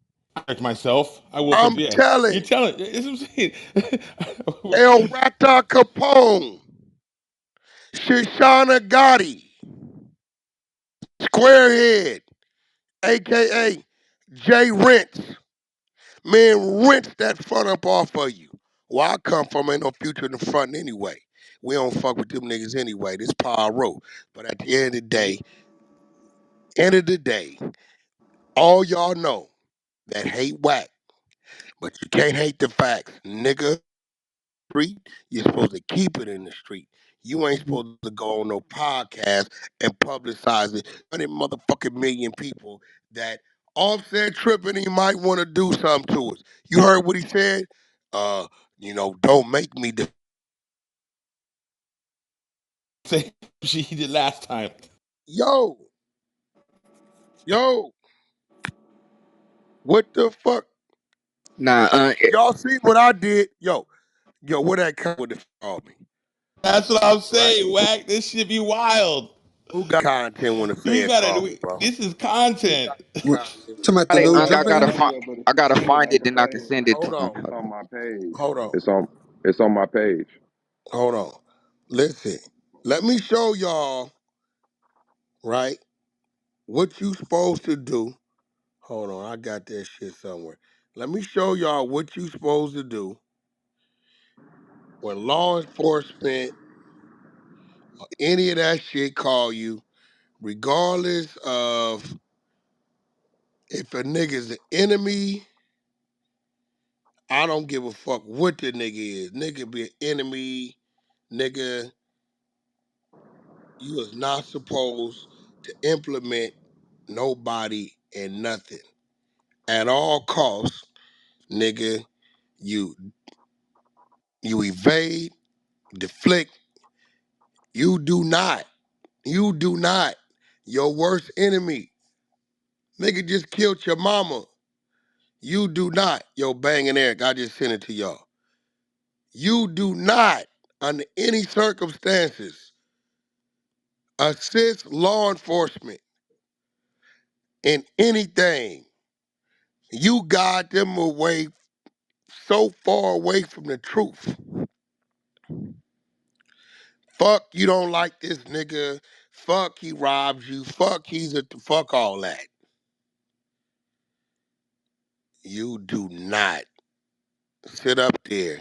checked myself. I woke up. I'm Yeah, you're telling telling. That's what I'm saying. El Rata Capone, Shoshana Gotti, Squarehead, aka Jprince. Man, rinse that front up off of you. Where I come from ain't no future in the front anyway. We don't fuck with them niggas anyway. This power road. But at the end of the day, all y'all know that hate whack, but you can't hate the facts. Nigga, street, you're supposed to keep it in the street. You ain't supposed to go on no podcast and publicize it. 100 motherfucking million people that Offset tripping, he might want to do something to us. You heard what he said? Uh, don't make me. Same shit he did last time. Yo, yo, what the fuck? Nah, Y'all see what I did? Yo, what that come with the call me, That's what I'm right? saying. Whack. This shit be wild. Who got content when the We Fed gotta. call me, bro? This is content. Talking about the I, little I jump gotta man? find. Yeah, but I gotta it's on find my it, then I can page. send it to Hold him. It's on, on my page. hold on, It's on my page. hold on. Listen, let me show y'all, right, what you supposed to do. Hold on, I got that shit somewhere. Let me show y'all what you supposed to do when law enforcement or any of that shit call you, regardless of if a nigga's an enemy. I don't give a fuck what the nigga is. Nigga be an enemy, nigga. You is not supposed to implement nobody and nothing at all costs, nigga. You you evade, deflect. You do not. You do not. Your worst enemy, nigga, just killed your mama. You do not. Yo, banging Eric, I just sent it to y'all. You do not, under any circumstances, assist law enforcement in anything. You guide them away so far away from the truth. Fuck, you don't like this nigga. Fuck, he robs you. Fuck, fuck all that. You do not sit up there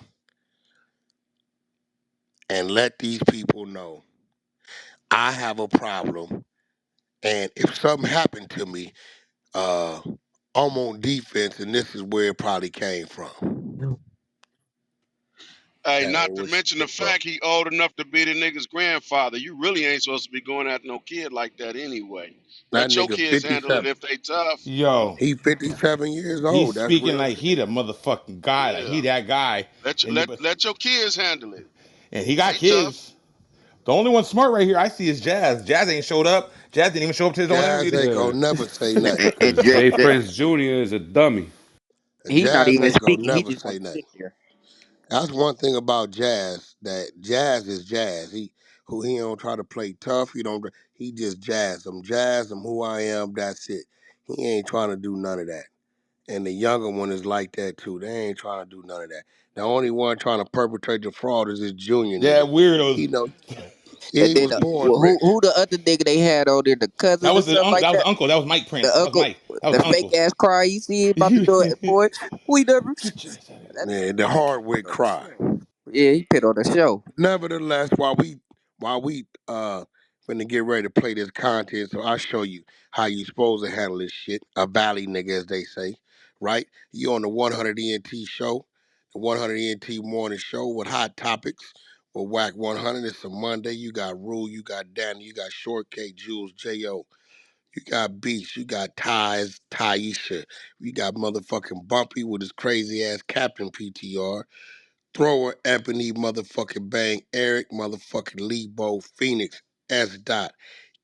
and let these people know I have a problem. And if something happened to me, uh, I'm on defense, and this is where it probably came from. Hey, That not ain't to what you mention the do, bro. fact he old enough to be the nigga's grandfather. You really ain't supposed to be going after no kid like that anyway. That Let your nigga kids handle it 57. if they tough. Yo, He 57 years he's old. That's speaking real like he shit. the motherfucking guy. Like he Yeah. that guy. Let And let let your kids handle it. he got They tough. kids. The only one smart right here I see is Jazz. Jazz ain't showed up. Jazz didn't even show up to his own Jazz interview. ain't Yeah, gonna never say nothing. because Jay Prince Jr. is a dummy. He not Jazz even ain't gonna speaking. He never just want say to nothing. sit there. That's one thing about Jazz. That Jazz is Jazz. He don't try to play tough. He just Jazz. I'm Jazz. I'm who I am. That's it. He ain't trying to do none of that. And the younger one is like that too. They ain't trying to do none of that. The only one trying to perpetrate the fraud is this junior Yeah, nigga. weirdos. He know And he then was born who rich. the other nigga they had on there, the That cousin or was the something uncle. like That was that? the uncle. That was Mike Prince. The That was uncle, Mike. That was the the fake uncle. ass cry you see about to do it, boy. We never. Get your ass out of here. That Man, nigga the Hardwick put on the cry. show. Yeah, he put on the show. Nevertheless, while we finna get ready to play this content, so I'll show you how you supposed to handle this shit. A valley nigga, as they say, right? You on the 100 ENT show, the 100 ENT morning show with hot topics. With WACK 100, it's a Monday. You got Rule, you got Danny, you got Shortcake, Jules, J.O. You got Beach, you got Ties, Taisha. You got motherfucking Bumpy with his crazy ass Captain PTR. Thrower, Ebony, motherfucking Bang, Eric, motherfucking Lebo, Phoenix, S. Dot,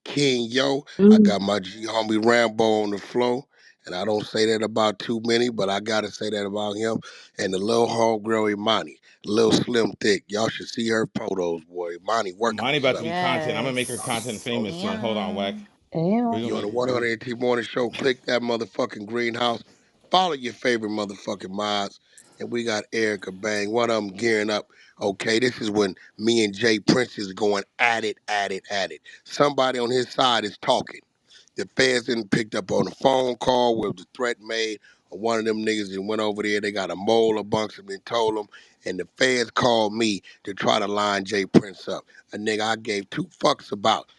King, yo. I got my G homie Rambo on the flow. And I don't say that about too many, but I gotta say that about him. And the little homegirl Imani, little slim thick. Y'all should see her photos, boy. Imani working Monty for about to something. be content. I'm gonna make her content Yes. famous soon. Hold on, Wack. Damn. We gonna You on the make her. 100 T Morning Show, click that motherfucking greenhouse. Follow your favorite motherfucking mods. And we got Erica Bang. One of them gearing up. Okay, this is when me and Jprince is going at it, at it, at it. Somebody on his side is talking. The feds didn't picked up on a phone call where the threat made. Or one of them niggas that went over there. They got a mole amongst them and told them. And the feds called me to try to line Jprince up. A nigga I gave two fucks about.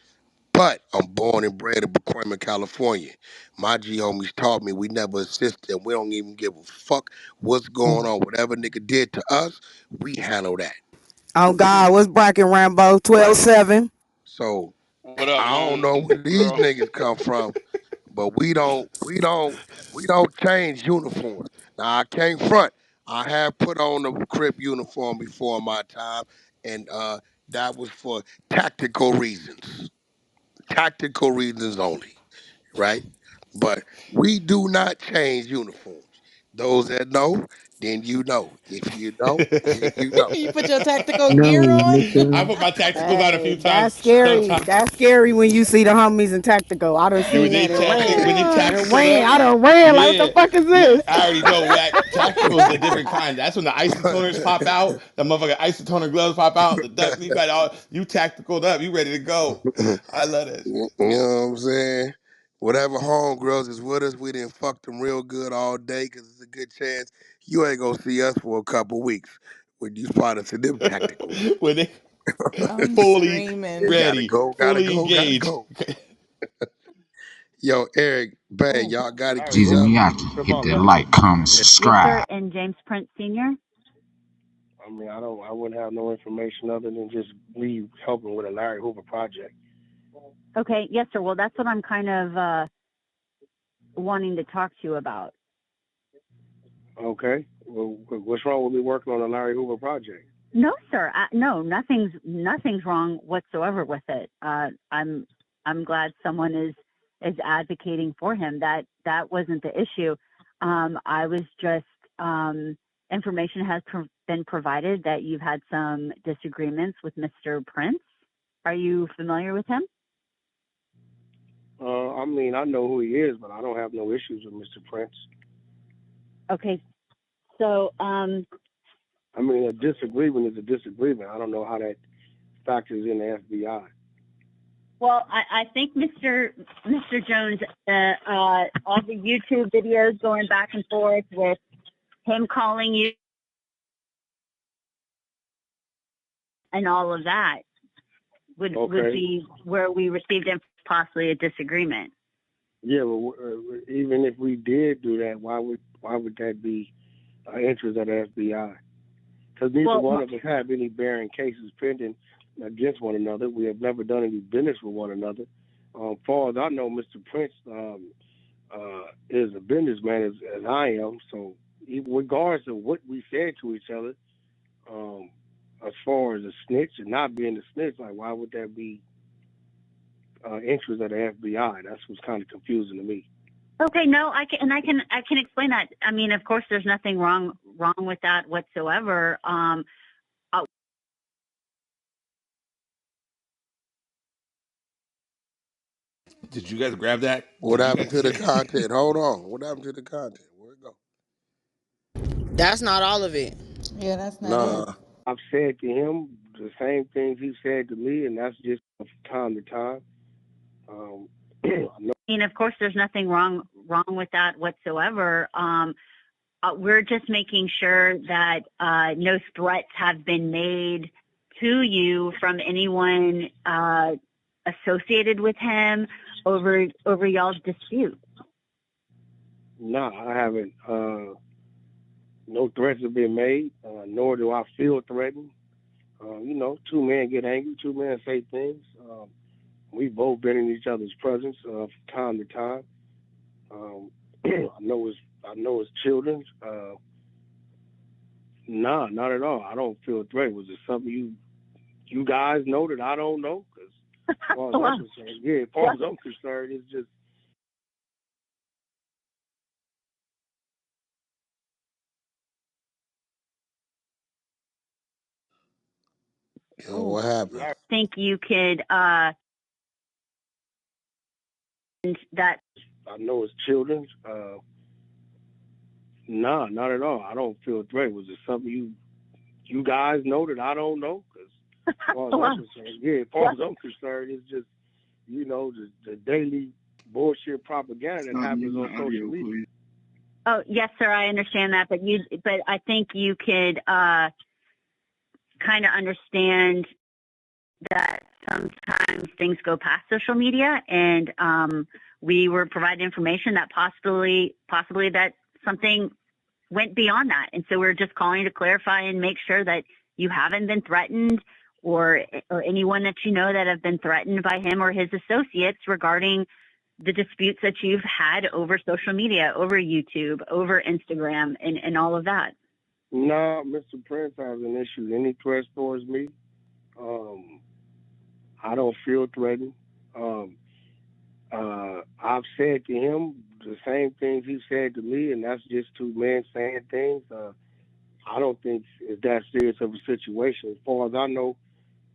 But I'm born and bred in Pacoima, California. My G homies taught me we never assist them. We don't even give a fuck what's going on. Whatever nigga did to us, we handle that. Oh God, what's bracket Rambo? Right. 12-7. So What up, I don't moon know where these girl? niggas come from, but we don't change uniforms. Now I can't front. I have put on the Crip uniform before my time, and that was for tactical reasons. Tactical reasons only. Right? But we do not change uniforms. Those that know, then you know. If you don't, then you know. You put your tactical No, gear on? I nigga. put my tacticals on a Hey, few times. that's scary. Sometimes That's scary when you see the homies in tactical. I done when seen they that and ran. when they And tactical ran. up. I done ran. Like, what the Yeah, fuck is this? I already know what tactical is a different kind. That's when the isotoners pop out, the motherfucking isotoner gloves pop out, the duck. You got all you tacticaled up. You ready to go? I love that shit. You know what I'm saying? Whatever homegirls is with us, we didn't fuck them real good all day because it's a good chance you ain't gonna see us for a couple weeks when you spot us in them tacticals. When they I'm fully screaming. You gotta ready, go, gotta fully go, gotta engaged. go. Yo, Eric, bang, Oh, y'all gotta Larry keep Jeezy Hoover. up. Miyake, What hit about that Larry? like, comment, Yes, sir. subscribe. And James Prince Sr. I mean, I wouldn't have no information other than just me helping with a Larry Hoover project. Okay, yes, sir. Well, that's what I'm kind of wanting to talk to you about. Okay. Well, what's wrong with me working on a Larry Hoover project? No, sir. No, nothing's wrong whatsoever with it. I'm glad someone is advocating for him. That wasn't the issue. I was just information has been provided that you've had some disagreements with Mr. Prince. Are you familiar with him? I mean, I know who he is, but I don't have no issues with Mr. Prince. Okay, so I mean, a disagreement is a disagreement. I don't know how that factors in the FBI. well, I think Mr. Jones, all the YouTube videos going back and forth with him calling you and all of that would be where we received possibly a disagreement. Yeah, but even if we did do that, why would that be an interest of the FBI? because neither one of us have any bearing cases pending against one another. We have never done any business with one another. Far as I know, Mr. Prince is a businessman as I am. So, regardless of what we said to each other, as far as a snitch and not being a snitch, like why would there be interest of the FBI? That's what's kind of confusing to me. Okay, no, I can explain that. I mean, of course, there's nothing wrong with that whatsoever. Did you guys grab that? What happened to the content? Hold on. What happened to the content? Where'd it go? That's not all of it. Yeah, that's not it. Nah. I've said to him the same things he said to me, and that's just from time to time. I mean, of course, there's nothing wrong with that whatsoever. We're just making sure that no threats have been made to you from anyone associated with him over y'all's dispute. No, I haven't. No threats have been made, nor do I feel threatened. Two men get angry, two men say things. We've both been in each other's presence from time to time. I know it's children. Nah, not at all. I don't feel threatened. Was it something you guys know that I don't know? Because as far as I'm concerned, it's just. Yo, what happened? I think you could that. I know it's children. Nah, not at all. I don't feel threatened. Was it something you guys know that I don't know? Because as far as I'm concerned, it's just the daily bullshit propaganda that happens on social media. Oh yes, sir. I understand that, but I think you could kind of understand that sometimes things go past social media, and we were provided information that possibly that something went beyond that, and so we're just calling to clarify and make sure that you haven't been threatened, or anyone that you know that have been threatened by him or his associates regarding the disputes that you've had over social media, over YouTube, over Instagram, and all of that. No, Mr. Prince hasn't issued any threats towards me. I don't feel threatened. I've said to him the same things he said to me, and that's just two men saying things. I don't think it's that serious of a situation. As far as I know,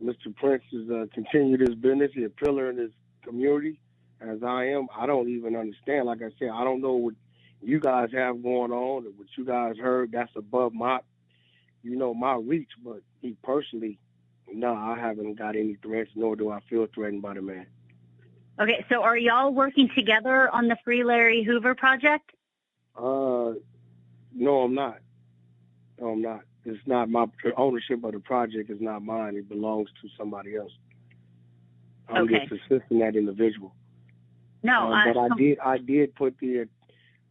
Mr. Prince has continued his business. He's a pillar in his community, as I am. I don't even understand. Like I said, I don't know what you guys have going on or what you guys heard. That's above my reach. But me personally, no, I haven't got any threats, nor do I feel threatened by the man. Okay, so are y'all working together on the Free Larry Hoover project? No, I'm not. No, I'm not. It's not the ownership of the project is not mine. It belongs to somebody else. I'm just assisting that individual. No, but I did put the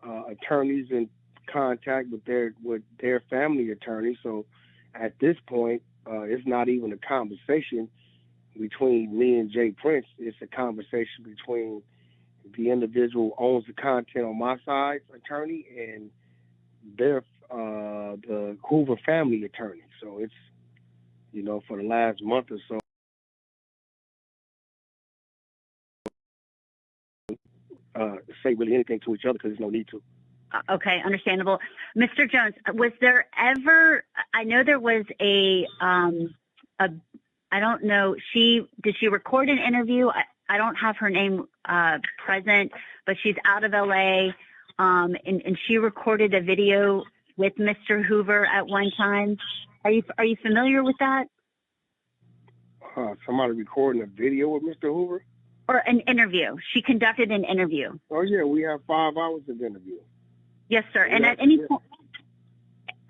attorneys in contact with their family attorney. So at this point, it's not even a conversation between me and Jprince. It's a conversation between the individual who owns the content on my side's attorney and their the Hoover family attorney. So it's for the last month or so. Say really anything to each other because there's no need to. Okay, understandable. Mr. Jones, was there ever, I know there was I don't know, did she record an interview? I don't have her name present, but she's out of LA, and she recorded a video with Mr. Hoover at one time. Are you familiar with that? Somebody recording a video with Mr. Hoover? Or an interview. She conducted an interview. Oh, yeah, we have 5 hours of interview. Yes, sir. And at any point,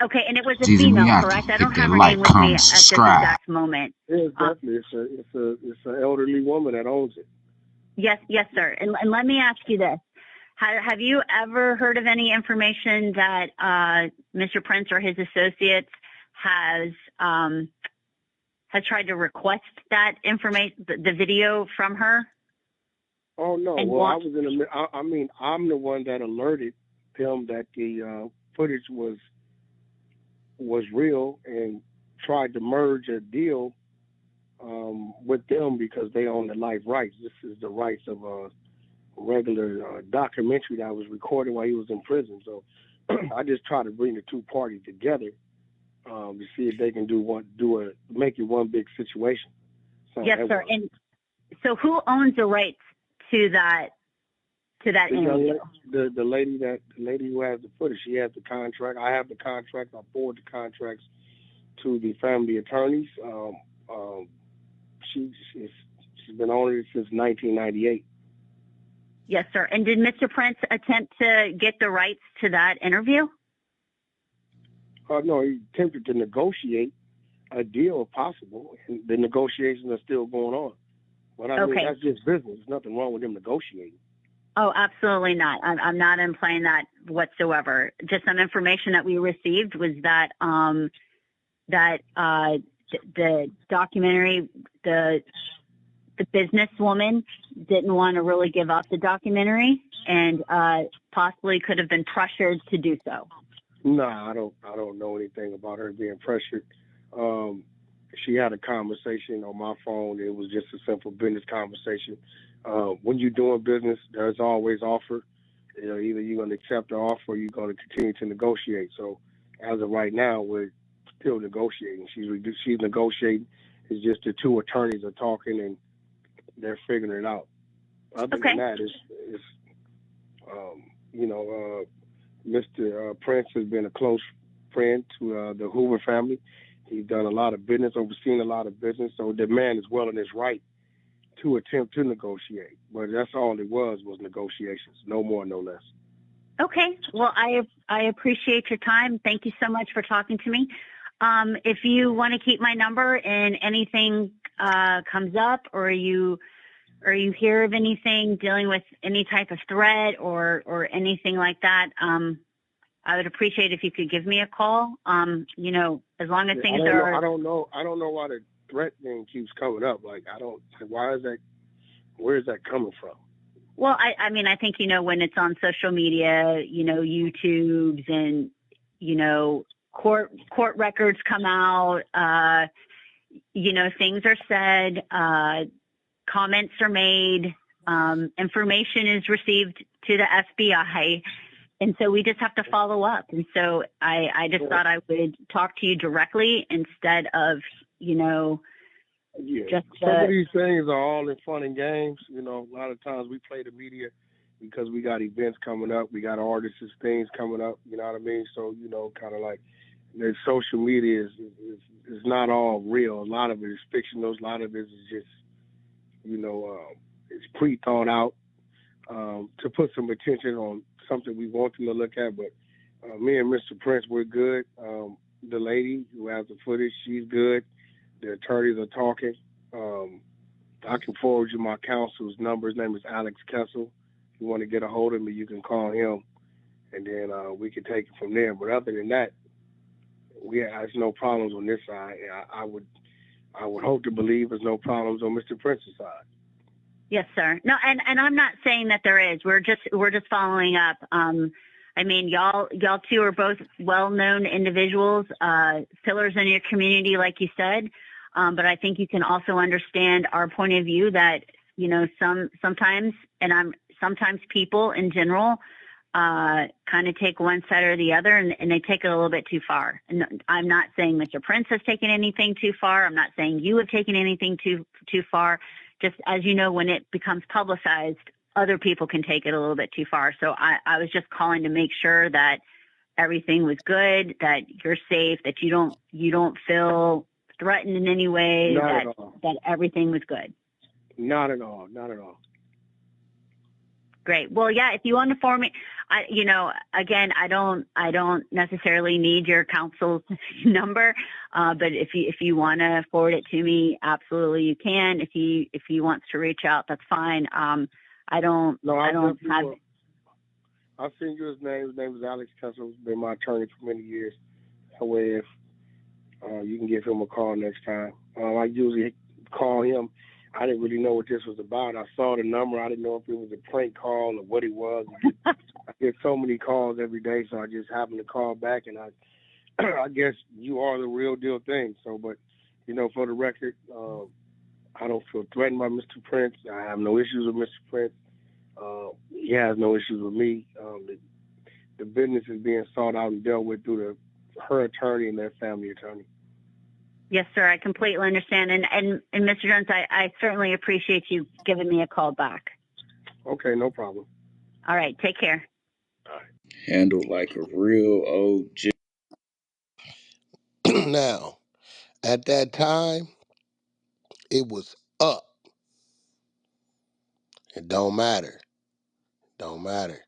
okay, and it was a G's female, Miyagi. correct? I Hit don't that have her like, name with me comment, at this subscribe. exact moment. Yeah, definitely. It's an elderly woman that owns it. Yes, sir. And let me ask you this. Have you ever heard of any information that Mr. Prince or his associates has tried to request that information, the video from her? Oh no! And Well, I was in the. I mean, I'm the one that alerted them that the footage was real and tried to merge a deal with them because they own the life rights. This is the rights of a regular documentary that was recorded while he was in prison. So I just try to bring the two parties together to see if they can make it one big situation. So yes, sir. And so, who owns the rights to that interview? The lady who has the footage, she has the contract. I have the contract. I forward the contracts to the family attorneys. She's been on it since 1998. Yes, sir. And did Mr. Prince attempt to get the rights to that interview? No, he attempted to negotiate a deal if possible, and the negotiations are still going on. But I mean, that's just business. There's nothing wrong with him negotiating. Oh, absolutely not. I'm not implying that whatsoever. Just some information that we received was that the documentary, the businesswoman didn't want to really give up the documentary and possibly could have been pressured to do so. Nah, I don't know anything about her being pressured. She had a conversation on my phone. It was just a simple business conversation. When you're doing business, there's always offer. Either you're going to accept the offer or you're going to continue to negotiate. So as of right now, we're still negotiating. She's negotiating. It's just the two attorneys are talking and they're figuring it out. Other than that, Mr. Prince has been a close friend to the Hoover family. He's done a lot of business, overseen a lot of business. So the man is well in his right to attempt to negotiate. But that's all it was negotiations. No more, no less. Okay. Well, I appreciate your time. Thank you so much for talking to me. If you want to keep my number and anything comes up or you hear of anything dealing with any type of threat or anything like that, I would appreciate if you could give me a call. As long as things are. I don't know why the threat thing keeps coming up. Why is that? Where is that coming from? Well, I mean, I think, when it's on social media, YouTubes and, court records come out, things are said, comments are made, information is received to the FBI. And so we just have to follow up. And so I just thought I would talk to you directly instead of, just some of these things are all in fun and games. A lot of times we play the media because we got events coming up. We got artists' things coming up. You know what I mean? So, kind of like the social media is not all real. A lot of it is fictional. A lot of it is just, it's pre-thought out to put some attention on something we want them to look at. But me and Mr. Prince, we're good. The lady who has the footage, she's good. The attorneys are talking. I can forward you my counsel's number. His name is Alex Kessel. If you want to get a hold of me, you can call him, and then we can take it from there. But other than that, there's no problems on this side. I would hope to believe there's no problems on Mr. Prince's side. Yes, sir. No, and I'm not saying that there is. We're just following up. I mean, y'all two are both well-known individuals, pillars in your community, like you said. But I think you can also understand our point of view that, sometimes people in general kind of take one side or the other and they take it a little bit too far. And I'm not saying Mr. Prince has taken anything too far. I'm not saying you have taken anything too far. Just as you know, when it becomes publicized, other people can take it a little bit too far. So I was just calling to make sure that everything was good, that you're safe, that you don't feel threatened in any way, that everything was good. Not at all. Not at all. Great. Well, yeah, if you want to form me, again, I don't necessarily need your counsel's number, but if you want to forward it to me, absolutely you can. If he wants to reach out, that's fine. I'll send you his name. His name is Alex Kessel. He's been my attorney for many years. That way, if You can give him a call next time. I usually call him. I didn't really know what this was about. I saw the number. I didn't know if it was a prank call or what it was. I get so many calls every day, so I just happened to call back, and I guess you are the real deal thing. So, but for the record, I don't feel threatened by Mr. Prince. I have no issues with Mr. Prince. He has no issues with me. The business is being sought out and dealt with through her attorney and their family attorney. Yes, sir. I completely understand. And Mr. Jones, I certainly appreciate you giving me a call back. Okay, no problem. All right. Take care. Handled like a real OG. Now, at that time, it was up. It don't matter. Don't matter.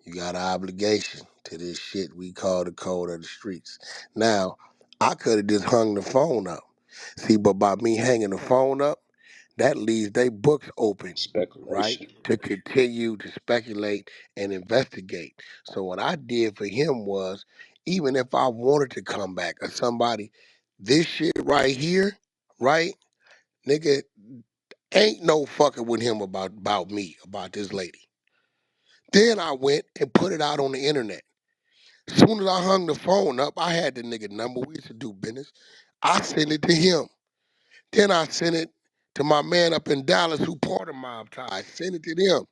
You got an obligation to this shit we call the code of the streets. Now, I could have just hung the phone up. See, but by me hanging the phone up, that leaves they books open, right? Speculation. To continue to speculate and investigate. So what I did for him was, even if I wanted to come back or somebody, this shit right here, right? Nigga, ain't no fucking with him about me, about this lady. Then I went and put it out on the internet. As soon as I hung the phone up, I had the nigga number. We used to do business. I sent it to him. Then I sent it to my man up in Dallas who part of Mob Tie. Send it to them.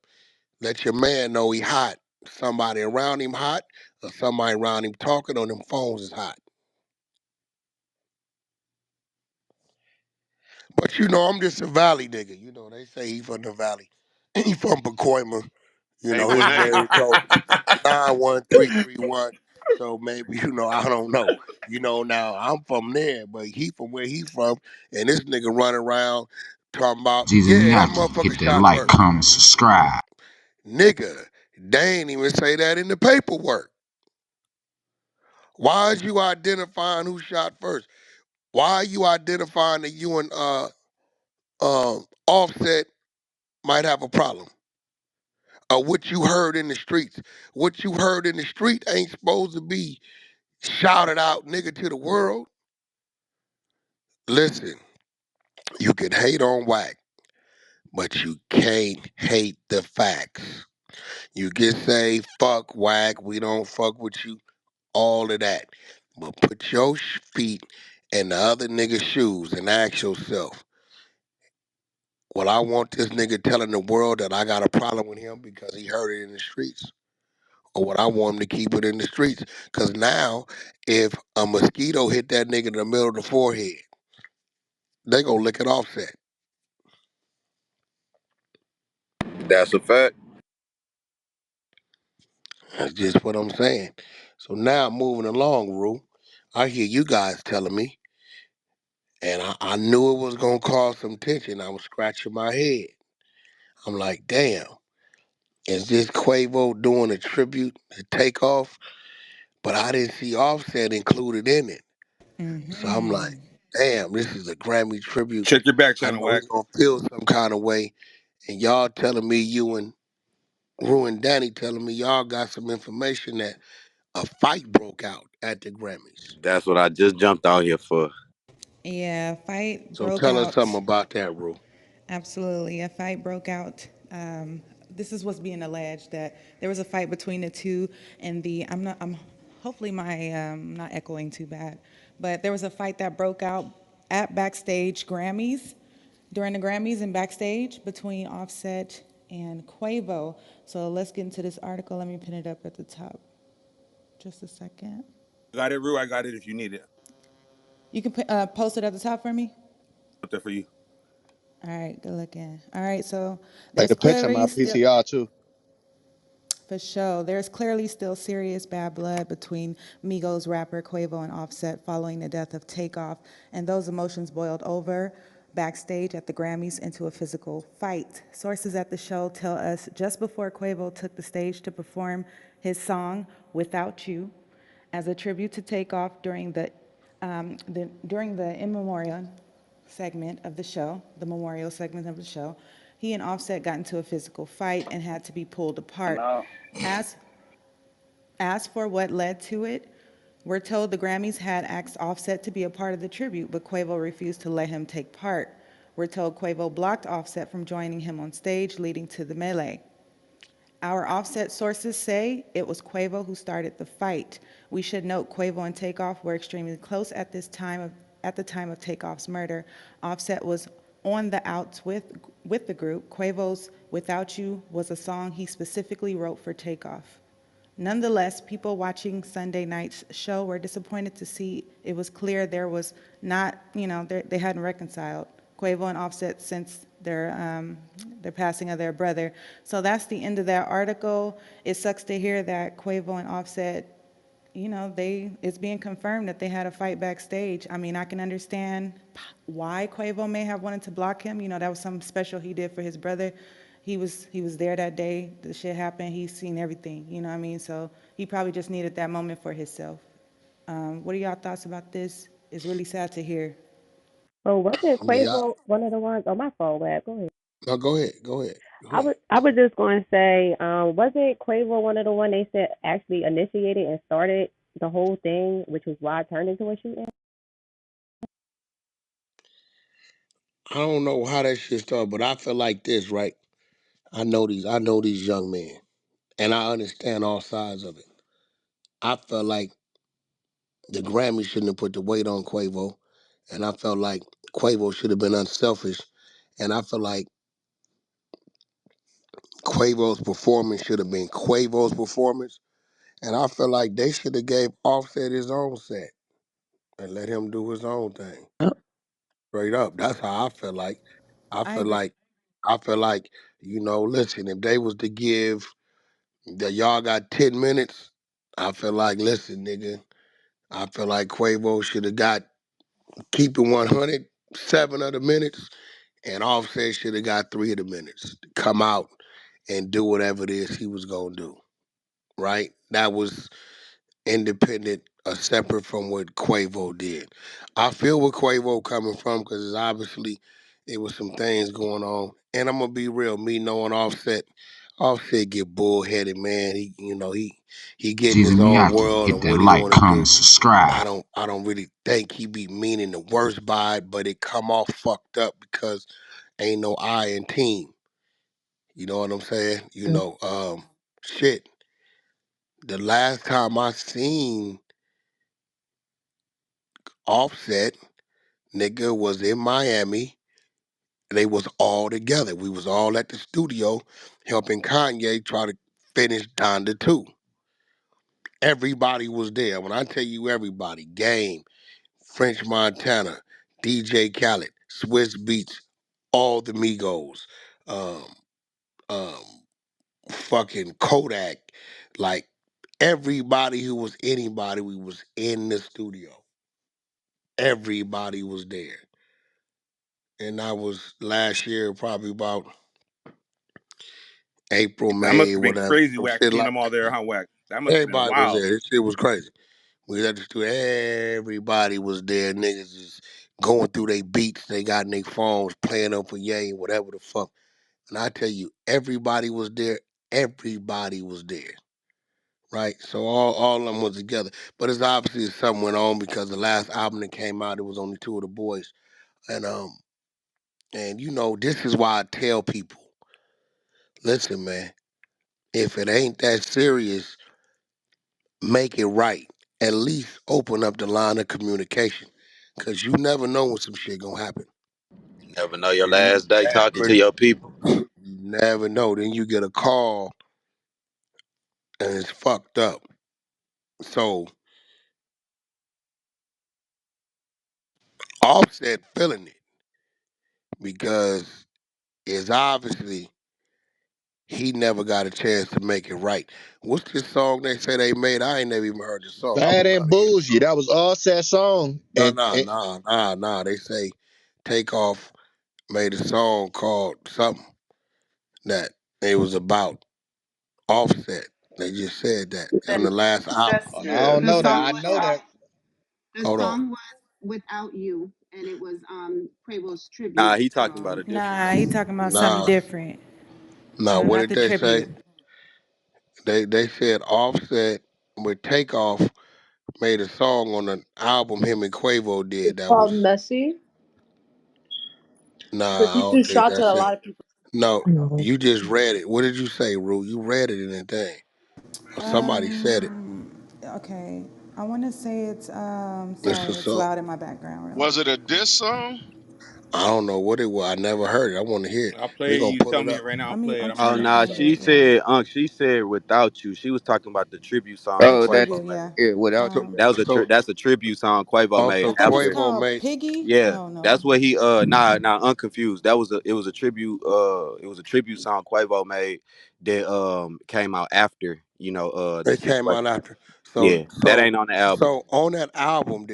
Let your man know he hot. Somebody around him hot or somebody around him talking on them phones is hot. But I'm just a valley nigga. They say he from the valley. He from Pacoima. I ain't doing His area code is nothing. 91331. So maybe, I don't know. Now I'm from there, but he from where he from, and this nigga running around talking about, Jeezy yeah, that Miyaki, motherfucker hit that shot like, first. comment, subscribe. Nigga, they ain't even say that in the paperwork. Why is you identifying who shot first? Why are you identifying that you and Offset might have a problem? What you heard in the streets. What you heard in the street ain't supposed to be shouted out, nigga, to the world. Listen, you can hate on WACK, but you can't hate the facts. You can say, fuck WACK, we don't fuck with you, all of that. But put your feet in the other nigga's shoes and ask yourself, well, I want this nigga telling the world that I got a problem with him because he heard it in the streets? Or what I want him to keep it in the streets. Because now, if a mosquito hit that nigga in the middle of the forehead, they gonna lick it Offset. That's a fact. That's just what I'm saying. So now, moving along, Rue, I hear you guys telling me, and I knew it was gonna cause some tension. I was scratching my head. I'm like, damn, is this Quavo doing a tribute, a takeoff? But I didn't see Offset included in it. So I'm like, damn, this is a Grammy tribute. Check your back I channel, know he Wack. gonna feel some kind of way. And y'all telling me, you and Rue and Danny telling me y'all got some information that a fight broke out at the Grammys. That's what I just jumped out here for. Yeah, fight So broke tell us something out. about that, Rue. Absolutely. A fight broke out. This is what's being alleged, that there was a fight between the two and hopefully not echoing too bad, but there was a fight that broke out at backstage Grammys, during the Grammys and backstage between Offset and Quavo. So let's get into this article. Let me pin it up at the top. Just a second. Got it, Rue. I got it if you need it. You can post it at the top for me? Up there for you. All right, good looking. All right, so Like there's the picture, clearly my still, PTR too. for sure, there's clearly still serious bad blood between Migos rapper Quavo and Offset following the death of Takeoff, and those emotions boiled over backstage at the Grammys into a physical fight. Sources at the show tell us just before Quavo took the stage to perform his song "Without You" as a tribute to Takeoff during the in memoriam segment of the show, the memorial segment of the show, he and Offset got into a physical fight and had to be pulled apart. Hello. As as for what led to it, We're told the Grammys had asked Offset to be a part of the tribute, but Quavo refused to let him take part. We're told Quavo blocked Offset from joining him on stage, leading to the melee. Our Offset sources say it was Quavo who started the fight. We should note Quavo and Takeoff were extremely close at the time of Takeoff's murder. Offset was on the outs with the group. Quavo's "Without You" was a song he specifically wrote for Takeoff. Nonetheless, people watching Sunday night's show were disappointed to see it was clear there was not, they hadn't reconciled. Quavo and Offset since their passing of their brother. So that's the end of that article. It sucks to hear that Quavo and Offset, it's being confirmed that they had a fight backstage. I mean, I can understand why Quavo may have wanted to block him. That was something special he did for his brother. He was there that day. The shit happened. He's seen everything. You know what I mean? So he probably just needed that moment for himself. What are y'all thoughts about this? It's really sad to hear. Oh, wasn't Yeah. Quavo one of the ones? Oh, my phone went. Go ahead. No, go ahead. Go ahead. Go ahead. I was just going to say, wasn't Quavo one of the one they said actually initiated and started the whole thing, which was why it turned into a shooting? I don't know how that shit started, but I feel like this, right? I know these young men, and I understand all sides of it. I felt like the Grammy shouldn't have put the weight on Quavo, and I felt like Quavo should have been unselfish, and I feel like Quavo's performance should have been Quavo's performance, and I feel like they should have gave Offset his own set and let him do his own thing. Straight up, that's how I feel like. I I feel agree. like I feel like listen, if they was to give that y'all got 10 minutes, I feel like listen, nigga. I feel like Quavo should have got keep it 100 of the minutes, and Offset should have got 3 of the minutes to come out and do whatever it is he was gonna do. Right? That was independent or separate from what Quavo did. I feel where Quavo coming from because obviously it was some things going on. And I'm gonna be real, me knowing Offset, Offset get bullheaded, man. He get in Jeezy his own Miyake, world hit and that what he like, wanna comment, do. subscribe. I don't really think he be meaning the worst by it, but it come off fucked up because ain't no I in team. You know what I'm saying? Shit. The last time I seen Offset, nigga, was in Miami. They was all together. We was all at the studio helping Kanye try to finish Donda 2. Everybody was there. When I tell you everybody, Game, French Montana, DJ Khaled, Swiss Beats, all the Migos, um, um, fucking Kodak, like everybody who was anybody, we was in the studio. Everybody was there. And that was last year, probably about April, That must May, have been whatever, crazy, some Wack, shit seeing like them all there, huh, Wack? That must have been everybody was wild. there. This shit was crazy. We had to do everybody was there. Niggas just going through their beats they got in their phones, playing them for Ye, whatever the fuck. And I tell you, everybody was there. Everybody was there. Right? So all of them was together. But it's obviously something went on because the last album that came out, it was only two of the boys. And this is why I tell people, listen, man, if it ain't that serious, make it right. At least open up the line of communication. Cause you never know when some shit gonna happen. You never know your You last day talking to never, your people. you never know. Then you get a call and it's fucked up. So Offset feeling it because it's obviously he never got a chance to make it right. What's this song they say they made? I ain't never even heard the song. I'm Bad gonna and gotta hear the bougie. song. That was Offset's song. No, And, no, and no, no, no. They say Takeoff made a song called something that it was about Offset. They just said that on the last album. I don't The know that. song I was know that. the Hold on. song was "Without You," and it was Quavo's Nah, tribute. he talking about a different Nah, he song. talking about something Nah, different. nah. What Not did the they say? tribute. They said Offset with Takeoff made a song on an album him and Quavo did It's that called was Messy, but nah, I he threw don't think shots at that's a it. lot of people. No, No. you just read it. What did you say, Rue? You read it in the thing. Or somebody said it. Okay. I want to say it's, It's sorry, a it's song. loud in my background, really. Was it a diss song? I don't know what it was. I never heard it. I want to hear it. I'll We play it. gonna You pull tell it me up. it right now. I'll Let me, play it. I'm I'm gonna Oh trying to bring it nah, up find right she it, now. yeah. said she said without you. She was talking about the tribute song Oh, Tribute, Quavo that's yeah. made. yeah. Without So, you, That that's was so that's a tribute song Quavo made I also think it's after. Quavo called made. Piggy. Yeah, Oh, no. that's what he nah unconfused. It was a tribute song Quavo made that came out after, the It came out situation. after. So Yeah, that so ain't on the album. so on that album,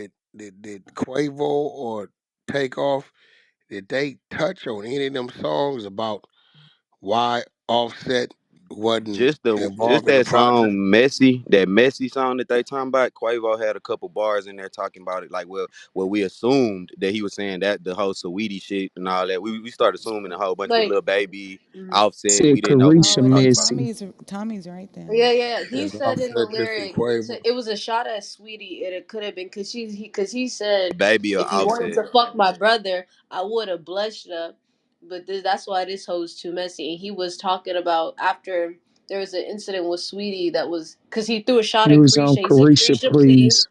did Quavo or Takeoff, did they touch on any of them songs about why Offset wasn't Just involved in the that project? song Messy, that Messy song that they talking about, Quavo had a couple bars in there talking about it. Like, well, we assumed that he was saying that the whole Saweetie shit and all that. We started assuming a whole bunch with Like, Lil Baby, mhm. Offset. Said We didn't know who he Oh, Carisha was and then talking about. Messy. Tommy's right then. Yeah. He Is said in the Offset dissing lyric, so Quavo? it was a shot at Sweetie, and it could have been because he said Baby or if you wanted Offset. to fuck my brother, I would have blushed up, but that's why this hoe's too messy. And he was talking about after there was an incident with Sweetie that was because he threw a shot He at was on Carisha. He said, Carisha, "Carisha, please." please.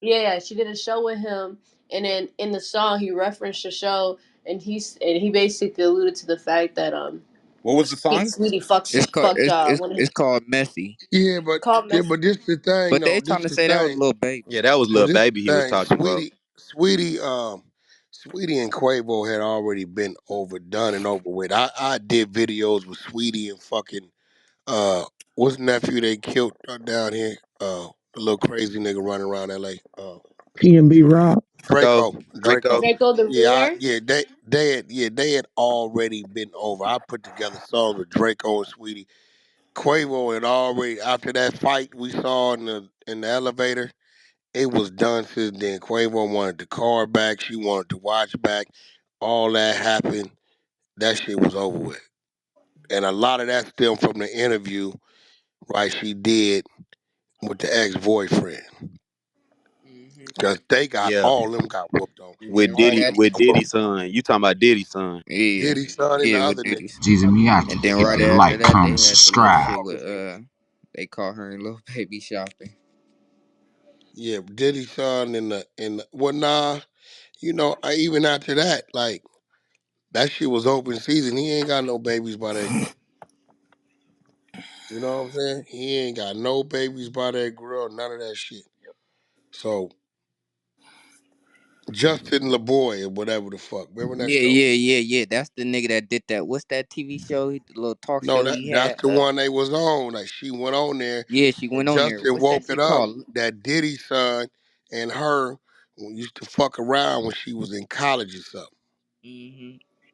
Yeah, she did a show with him, and then in the song he referenced the show, and he basically alluded to the fact that What was the song? Sweetie it's called fucked one of his it's called Messy. Yeah, called but Messy. this the thing But though. they This trying to the say that was thing. Lil Baby. Yeah, that was Well, Lil this Baby the he was thing. talking about. Sweetie and Quavo had already been overdone and over with. I did videos with Sweetie and fucking what's the nephew they killed down here? The little crazy nigga running around L.A. PNB Rock. Go, Draco. Draco. Draco the ruler. They had already been over. I put together songs with Draco and Sweetie. Quavo had already after that fight we saw in the elevator. It was done since then. Quavo wanted the car back. She wanted the watch back. All that happened. That shit was over with. And a lot of that stemmed from the interview, right, she did with the ex-boyfriend. Because they got, Yeah, all them got whooped on. And then with right All Diddy, them at with got whooped. Diddy's son. You talking about Diddy's son? yeah, Diddy, son, and yeah, the with other Diddy. nigga. Jeezy And Miyaki. then Hit right the after like, that, they comment, had the little subscribe. shit with they caught her and Lil Baby shopping. Yeah, Diddy, son, well, nah, even after that, like, that shit was open season. He ain't got no babies by that. You know what I'm saying? He ain't got no babies by that girl, none of that shit. So Justin LeBoy or whatever the fuck. Remember that show? Yeah. That's the nigga that did that. What's that TV show? The little talk No, show he that's had. the one they was on. Like she went on there Yeah, she and went on there. Justin What's that woke it shit up called? that Diddy son and her used to fuck around when she was in college or something.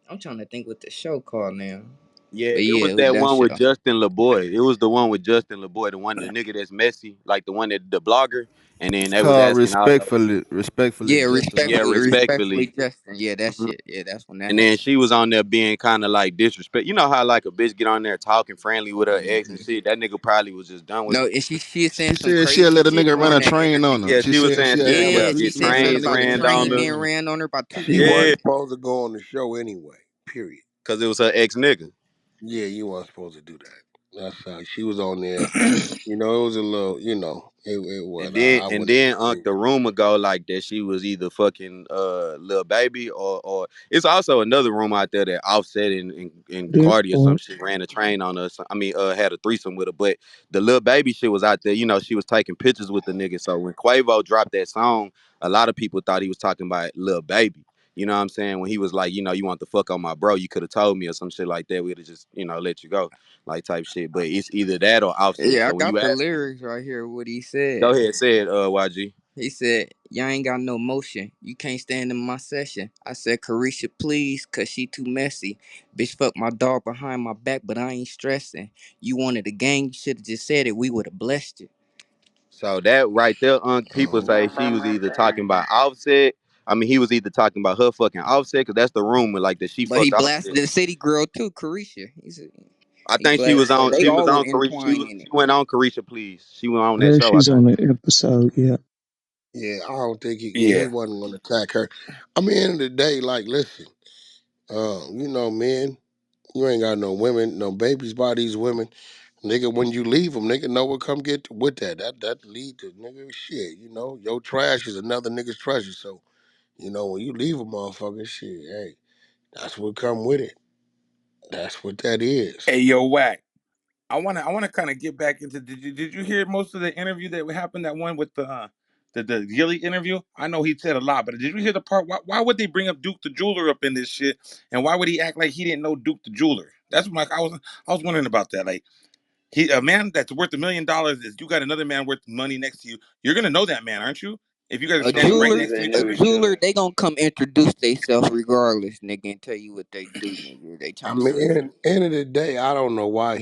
I'm trying to think what the show called now. Yeah, But it yeah, was it was that that one with show. Justin LeBoy. It was the one with Justin LeBoy, the nigga that's messy, like the one that the blogger. And then It's they was called asking all those. respectfully, Yeah, Justin Yeah, LeBoy. respectfully, respectfully. Justin. Yeah, that Mhm. shit. Yeah, that's when that And then happened. she was on there being kind of like disrespect. You know how like a bitch get on there talking friendly with her ex and hmm shit. That nigga probably was just done with No, her. and she is saying She some said she'll crazy let a shit nigga run during a that train interview. on her. Yeah, She she was said saying she'll let that. a Yeah, Yeah, nigga she get said let something a trains about nigga the ran run a train on train her. being on her. ran on her by two She niggas. wasn't Yeah, supposed to go on the show anyway. Period. because it was her ex nigga. Yeah, you weren't supposed to do that. That's how she was on there. It was a little, it was. I And wouldn't then even agree the with rumor go like that she was either fucking Lil Baby or it's also another rumor out there that Offset and Good Cardi or some point. shit ran a train on us. I mean, had a threesome with her. But the Lil Baby shit was out there. She was taking pictures with the nigga. So when Quavo dropped that song, a lot of people thought he was talking about Lil Baby. You know what I'm saying? When he was like, you want the fuck on my bro, you could have told me or some shit like that. We'd have just, let you go, like type shit. But it's either that or Offset. Yeah, I So when you got the ask me, lyrics right here. What he said. go ahead, say it, YG. He said, "Y'all ain't got no motion. You can't stand in my session." I said, "Carisha, please, cause she too messy. Bitch, fuck my dog behind my back, but I ain't stressing. You wanted the gang, you should have just said it. We would have blessed you." So that right there, people say she was either talking about Offset. I mean, he was either talking about her fucking Offset, cause that's the rumor, like that she But he fucked blasted Offset. the city girl too, Carisha. He said I he think she was blasted her. on. They She was all were on Carisha. entwined in She it. went on Carisha, please. She went on that Yeah, show, I she's on think. the episode. Yeah. Yeah, I don't think he Yeah. wasn't going to attack her. I mean, end of the day, like, listen, men, you ain't got no women, no babies by these women. Nigga, when you leave them, nigga know what come get with that. That lead to nigga shit. Your trash is another nigga's treasure. So, when you leave a motherfucker, shit, hey, that's what come with it. That's what that is. Hey, yo, Wack. I wanna kind of get back into. Did you hear most of the interview that happened? That one with the Gilly interview. I know he said a lot, but did you hear the part? Why would they bring up Duke the Jeweler up in this shit? And why would he act like he didn't know Duke the Jeweler? That's what I was wondering about that. Like a man that's worth $1 million is you got another man worth money next to you. You're gonna know that man, aren't you? If you guys are A standing right jeweler, next to each a other. jeweler, they gonna come introduce themselves regardless, nigga, and tell you what they do, nigga. They I trying to mean, see. end of the day, I don't know why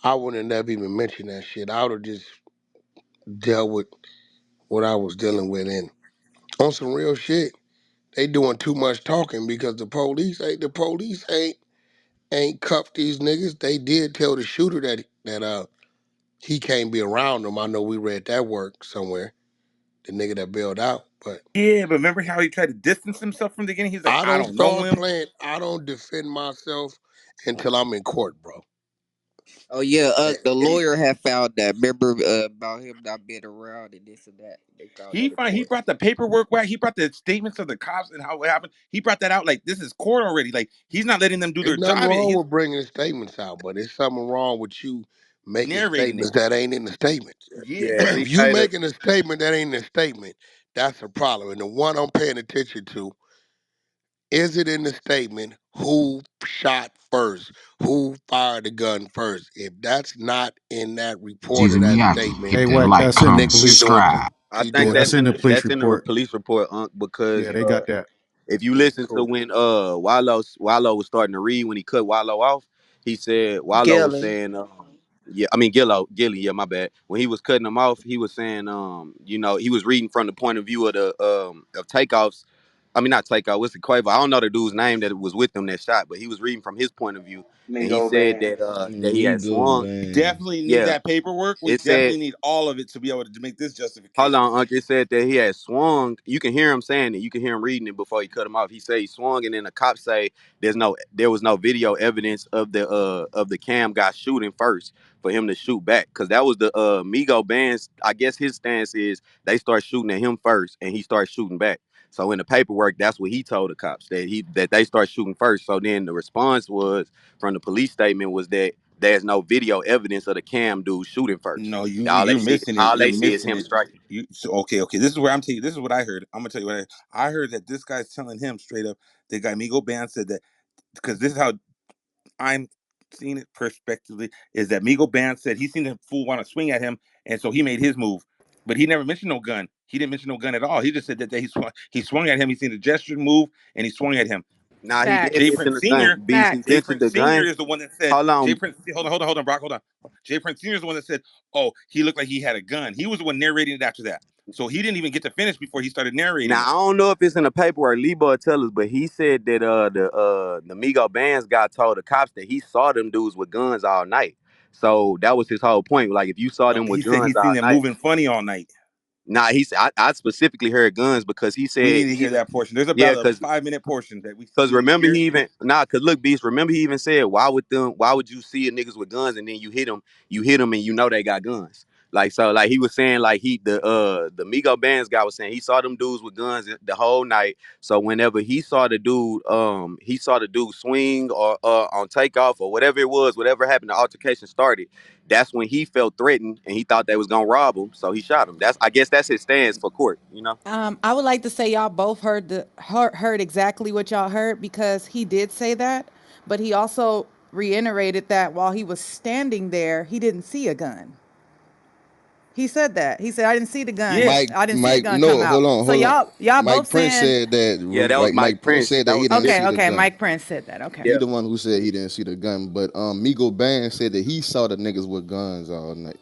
I wouldn't have never even mentioned that shit. I would have just dealt with what I was dealing with. And on some real shit, they doing too much talking because the police ain't cuffed these niggas. They did tell the shooter that he can't be around them. I know we read that work somewhere. The nigga that bailed out, but Yeah, but remember how he tried to distance himself from the beginning? He's like, I I don't don't know start him. playing. I don't defend myself until I'm in court, bro. Oh yeah, Eh, the lawyer had found that. Remember about him not being around and this and that. They found that in He court. brought the paperwork back. He brought the statements of the cops and how it happened. He brought that out like this is court already. Like he's not letting them do their Ain't nothing job. wrong He's with bringing the statements out, but it's something wrong with you making narrating statements it. that ain't in the statement. Yeah, Yeah, but see, If you hey, that, making a statement that ain't in the statement, that's a problem. And the one I'm paying attention to, is it in the statement who shot first? Who fired the gun first? If that's not in that report or Jeezy that Miyagi, statement, hit Hey, that Wack, like, that's in the comment, nigga, you police. doing subscribe. I you think doing That's too in the much. police that's in the report. police report, because Yeah, they got that. if you Yeah, listen to cool. when Wallow was starting to read when he cut Wallow off, he said Wallow was Gilly. saying yeah, I mean Gilly, yeah, my bad. When he was cutting him off, he was saying he was reading from the point of view of the of Takeoff's. I mean not Takeoff, what's the Quavo? I don't know the dude's name that was with him that shot, but he was reading from his point of view, and he Migo said band. that he had Migos swung. bands. definitely need Yeah, that paperwork. We it said. definitely need all of it to be able to make this Hold justification. on, Unc. It said that he had swung. You can hear him saying it. You can hear him reading it before he cut him off. He said he swung, and then the cops say there was no video evidence of the cam guy shooting first for him to shoot back, because that was the Migo band's. I guess his stance is they start shooting at him first, and he starts shooting back. So in the paperwork, that's what he told the cops, that they start shooting first. So then the response was from the police statement was that there's no video evidence of the cam dude shooting first. No, All they you're see, missing it. all You're they see is missing him it. striking. Okay. This is where I'm taking. This is what I heard. I'm gonna tell you what I heard that this guy's telling him straight up. The guy Migo Band said that because this is how I'm seeing it prospectively is that Migo Band said he seen the fool want to swing at him, and so he made his move. But he never mentioned no gun. He didn't mention no gun at all. He just said that he swung at him. He seen the gesture move, and he swung at him. Nah, he did Jay Facts. mention Prince the gun. Senior, Beast, he Facts. Jay mentioned Prince the Senior gun. is the one that said Hold Jay on. Prince. Hold on, Brock, hold on. Jay Prince Senior is the one that said, "Oh, he looked like he had a gun." He was the one narrating it after that, so he didn't even get to finish before he started narrating Now it. I don't know if it's in the paperwork. Lebo will tell us, but he said that the Migo Bands guy told the cops that he saw them dudes with guns all night. So that was his whole point. Like if you saw No, them he with said he guns seen all them night. moving funny all night. Nah, he said I specifically heard guns because he We need said to hear even that portion. There's about yeah, a because 5 minute portion that Cause we need to remember hear. he even cause look, Beast, remember he even said, why would you see a niggas with guns and then you hit them and you know they got guns. Like so like he was saying like the Migo Bands guy was saying he saw them dudes with guns the whole night. So whenever he saw the dude swing or on takeoff or whatever it was, whatever happened, the altercation started. That's when he felt threatened and he thought they was gonna rob him, so he shot him. I guess that's his stance for court, you know? I would like to say y'all both heard exactly what y'all heard because he did say that, but he also reiterated that while he was standing there, he didn't see a gun. He said that. He said, "I didn't see the gun. Yeah, Mike, I didn't see the Mike, gun come no, out." So hold on. y'all both Mike Prince saying, said that, Yeah, that was right? Mike Mike Prince Prince. said That that was he a didn't different see the okay, gun. Mike Prince said that. Okay. He yeah. the one who said he didn't see the gun, but Migo Band said that he saw the niggas with guns all night.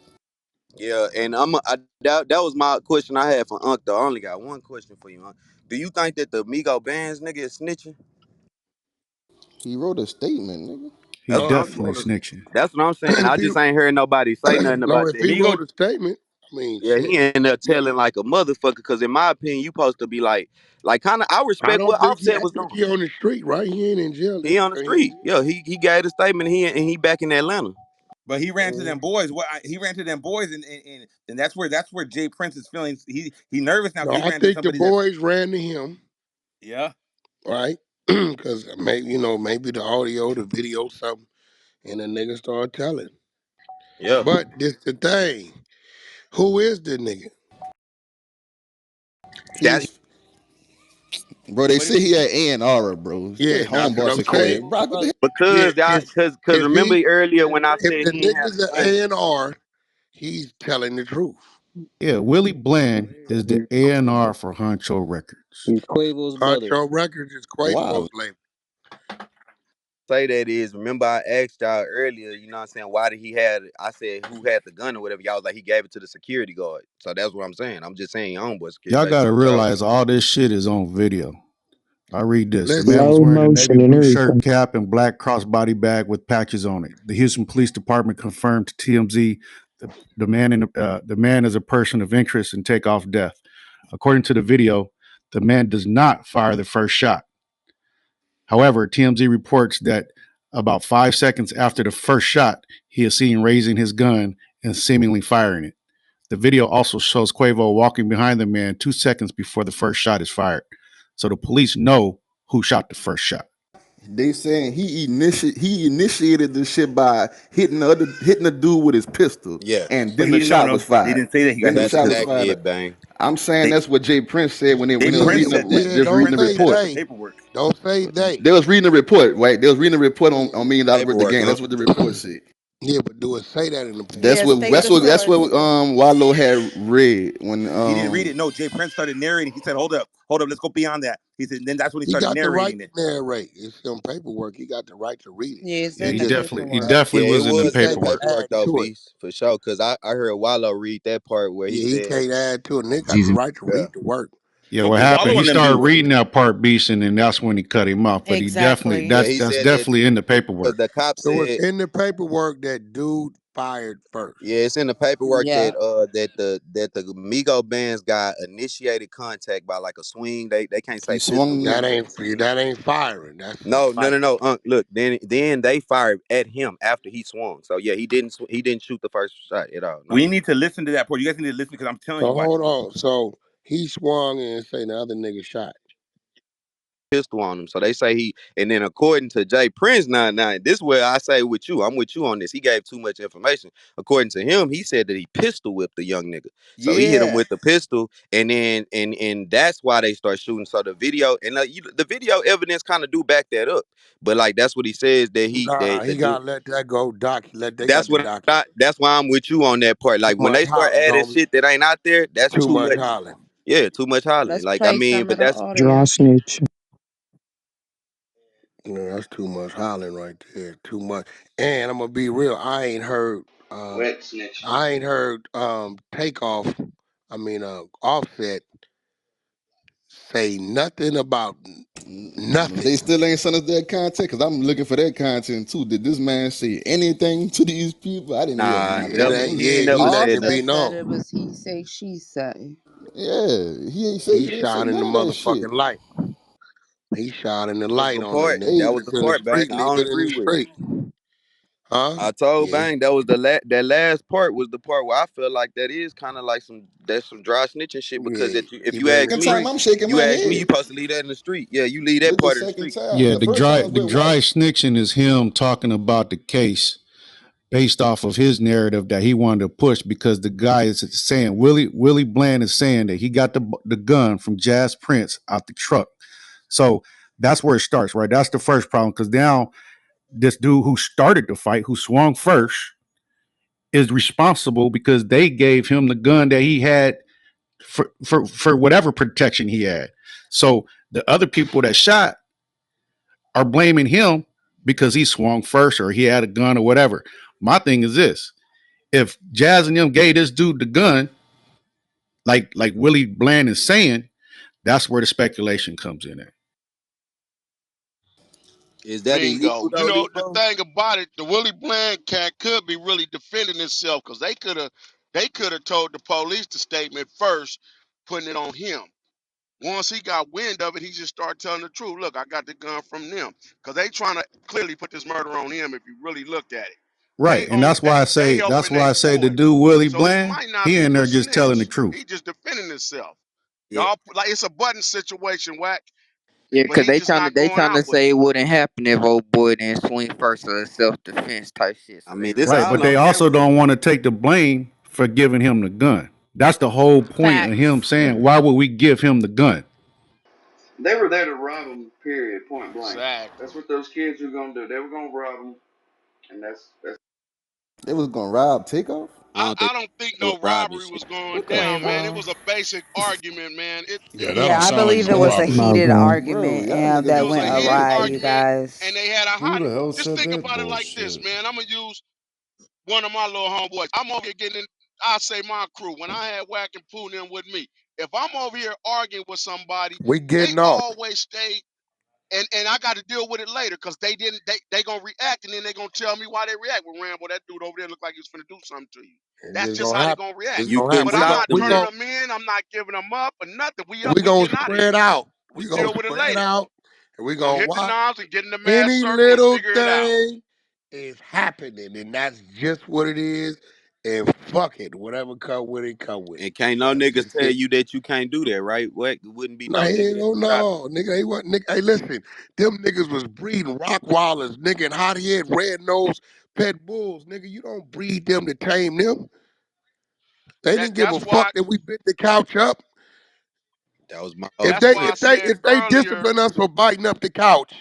Yeah, and that was my question I had for Unc. Though I only got one question for you, Unc. Do you think that the Migo Bands nigga is snitching? He wrote a statement, nigga. He That's what I'm definitely saying. snitching. That's what I'm saying. I If he just ain't heard nobody say nothing no, about if that. he Migo wrote a statement. I mean, Yeah, he shit. ended up telling like a motherfucker. Cause in my opinion, you supposed to be like kind of. I I respect don't what think he. Offset I was think doing. he on the street, right? He ain't in jail. He on the He in street. Yeah, he gave a statement. He back in Atlanta. But he ran to jail. them boys. He ran to them boys, and that's where Jay Prince is feeling. He nervous now No, because he I ran to think the somebody that's boys ran to him, yeah. right? Because maybe maybe the audio, the video, something, and the nigga started telling. Yeah, But this the thing. Who is the nigga? that He's bro. They What say he had A&R, bro. Yeah, His that's what homeboy I'm said, come saying. here, Brock. What the hell? Yeah, because y'all cause if remember he earlier when I if said the he ain't have nigga's the an gun. A&R, he's telling the truth. Yeah, Willie Bland is the A&R for Honcho Records. He's Quavo's brother. Huncho Records is Wow. Quavo's label. Say that is remember I asked y'all earlier, you know what I'm saying, why did he had I said who had the gun or whatever, y'all was like he gave it to the security guard. So that's what I'm saying. I'm just saying your homeboy security Y'all based got to on what y'all realize saying. all this shit is on video. I read this. The man Listen, was Slow wearing a navy motion and blue shirt, everything. cap, and black crossbody bag with patches on it. The Houston Police Department confirmed to TMZ the man is a person of interest in takeoff death. According to the video, the man does not fire the first shot. However, TMZ reports that about 5 seconds after the first shot, he is seen raising his gun and seemingly firing it. The video also shows Quavo walking behind the man 2 seconds before the first shot is fired. So the police know who shot the first shot. They saying he initiated this shit by hitting the dude with his pistol, Yeah, and But then he the didn't know shot no. was They fired. didn't say that he got Then hit the with the that's shot was pistol. exactly fired. it, bang. I'm saying They that's what Jay Prince said when Jay they was Prince reading said that. the yeah, just Jay don't reading the Prince said say that report. on the they. paperwork. Don't say they. They was reading the report, right? They was reading the report on $1 million worth of Paperwork, game. huh? That's what the report said. Yeah, but do it say that in the That's Yeah, paperwork? what state that's the what that's what source. Wallow had read when He didn't read it. No, Jay Prince started narrating. He said, hold up, let's go beyond that." He said, then that's when he He started got the right narrating to it. narrate. It's in paperwork. He got the right to read it. Yeah, it's Yeah, He in he the just definitely he paperwork. definitely Yeah, it was in the he was in the can't paperwork. paperwork add though, to it. Beast, for sure. Cause I heard Wallow read that part where he Yeah, he said, can't add to it. Nigga got the Jesus. right to yeah. read the work. Yeah, No, what because happened? Wallow He and them started do. reading that part beast, and then that's when he cut him off. But he definitely Exactly. Yeah, that's he that's said that definitely in the because paperwork. the cop It was said, in the paperwork that dude fired first. yeah, it's in the paperwork Yeah. that the Migo bands got initiated contact by like a swing. They can't he say pistol whip. swung. That ain't firing. That's No, no, no, fighting. no. Look, then they fired at him after he swung. So yeah, he didn't shoot the first shot at all. No We need to listen to that part. You guys need to listen because I'm telling you, So watch. hold on. So he swung and say the other nigga shot. pistol on him. So they say he, and then according to Jay Prince, now this is where I say with you, I'm with you on this. He gave too much information. According to him, he said that he pistol whipped the young nigga. So he hit him Yeah. with the pistol, and then and that's why they start shooting. So the video and the video evidence kind of do back that up. But like that's what he says that Nah, the he dude. gotta let that go. They got the document. That's why I'm with you on that part. Too Like when much they start hollering, adding homie. shit that ain't out there, that's Too too much much. hollering. Yeah, too much hollering. Let's Like I play mean, some of but the that's Draw audio. snitch. Yeah, that's too much hollering right there. Too much. And I'm gonna be real. Wet snitch. I ain't heard takeoff. Offset say nothing about They nothing. still ain't sent us that content because I'm looking for that content too. Did this man say anything to these people? I didn't hear nah. nothing. Never. He He ain't ain't never letting said it nothing. be Offset said known. it was he say, she say. Yeah, He he didn't say shot in the none of that shit. motherfucking light. He shot in the Was light the on them part niggas. Hey, that If was it's the in the part, Bang. street, I leave don't it in agree the with it. street. Huh? I told Yeah. Bang that was that last part was the part where I feel like that is kind of like some dry snitching shit because Yeah. if Keep you it in the ask second me, time street. I'm shaking you my ask me, you head. supposed to leave that in the street. Yeah, you leave that This the part in the second street. time. Yeah, The first time was the with dry White. snitching is him talking about the case based off of his narrative that he wanted to push because the guy is saying Willie Bland is saying that he got the gun from Jazz Prince out the truck. So that's where it starts, right? That's the first problem because now this dude who started the fight, who swung first, is responsible because they gave him the gun that he had for whatever protection he had. So the other people that shot are blaming him because he swung first or he had a gun or whatever. My thing is this: if Jazz and them gave this dude the gun, like Willie Bland is saying, that's where the speculation comes in at. Is that illegal Bingo. You though, know, the Debo? thing about it, the Willie Bland cat could be really defending himself because they could have They could have told the police the statement first, putting it on him. Once he got wind of it, he just started telling the truth. Look, I got the gun from them because they trying to clearly put this murder on him. If you really looked at it, Right, and they that's helping why their I say the boy, dude Willie so he Bland, might not he be in the there just telling the snitch. truth. He just defending himself. Yeah. Y'all like it's a button situation, whack. Yeah, But cause he just not they going trying to out with say it. it wouldn't happen if old boy didn't swing first or self defense type shit. I So they mean, this Right, lying all but on they on him. also camera. don't want to take the blame for giving him the gun. That's the whole point of him Facts. saying, "Why would we give him the gun?" They were there to rob him. Period. Point blank. Exactly. That's what those kids were gonna do. They were gonna rob him, and that's. They was gonna rob Takeoff. I don't think I don't think it was no robbing robbery shit. was going With down, man. It Quavo. was a basic argument, man. Yeah, that don't Yeah, I sound like believe it no was a robbery. No, heated bro. Bro, argument y'all and niggas It that is was went a heated awry, tweaking. you argument, guys. and they had a Who hot. the hell Just said think that about it like this, bullshit? man. I'm gonna use one of my little homeboys. I'm over here getting in, I say my crew. When I had Wack and Pooh them with me, if I'm over here arguing with somebody, We they getting off. always stay and I got to deal with it later because they didn't they gonna react and then they gonna tell me why they react. Well, Rambo, that dude over there looked like he was finna do something to you. It's That's just just gonna how they happen. gonna react. It's You gonna happen. couldn't But We I'm go. stop not the We turning go. nigga. them in. I'm not giving them up or nothing. We up. We We gonna getting out of spread here. out. We We gonna deal with it spread later. out, and we Gonna gonna hit the watch. knobs and get in the mad Any circle and little figure it out. thing is happening, and that's just what it is. And fuck it, whatever come with it, come with it. And can't no That's niggas just tell it. you that you can't do that, right? What? It wouldn't be No, no nigga that would stop no, nigga. He wasn't. Nigga, hey, listen, them niggas was breeding Rottweilers, nigga, and hot head, red nose pet bulls, nigga. You don't breed them to tame them. They didn't give a That's why fuck that we bit the couch up. you. That was my whole If that's they why I point. if they said if they earlier. discipline us for biting up the couch,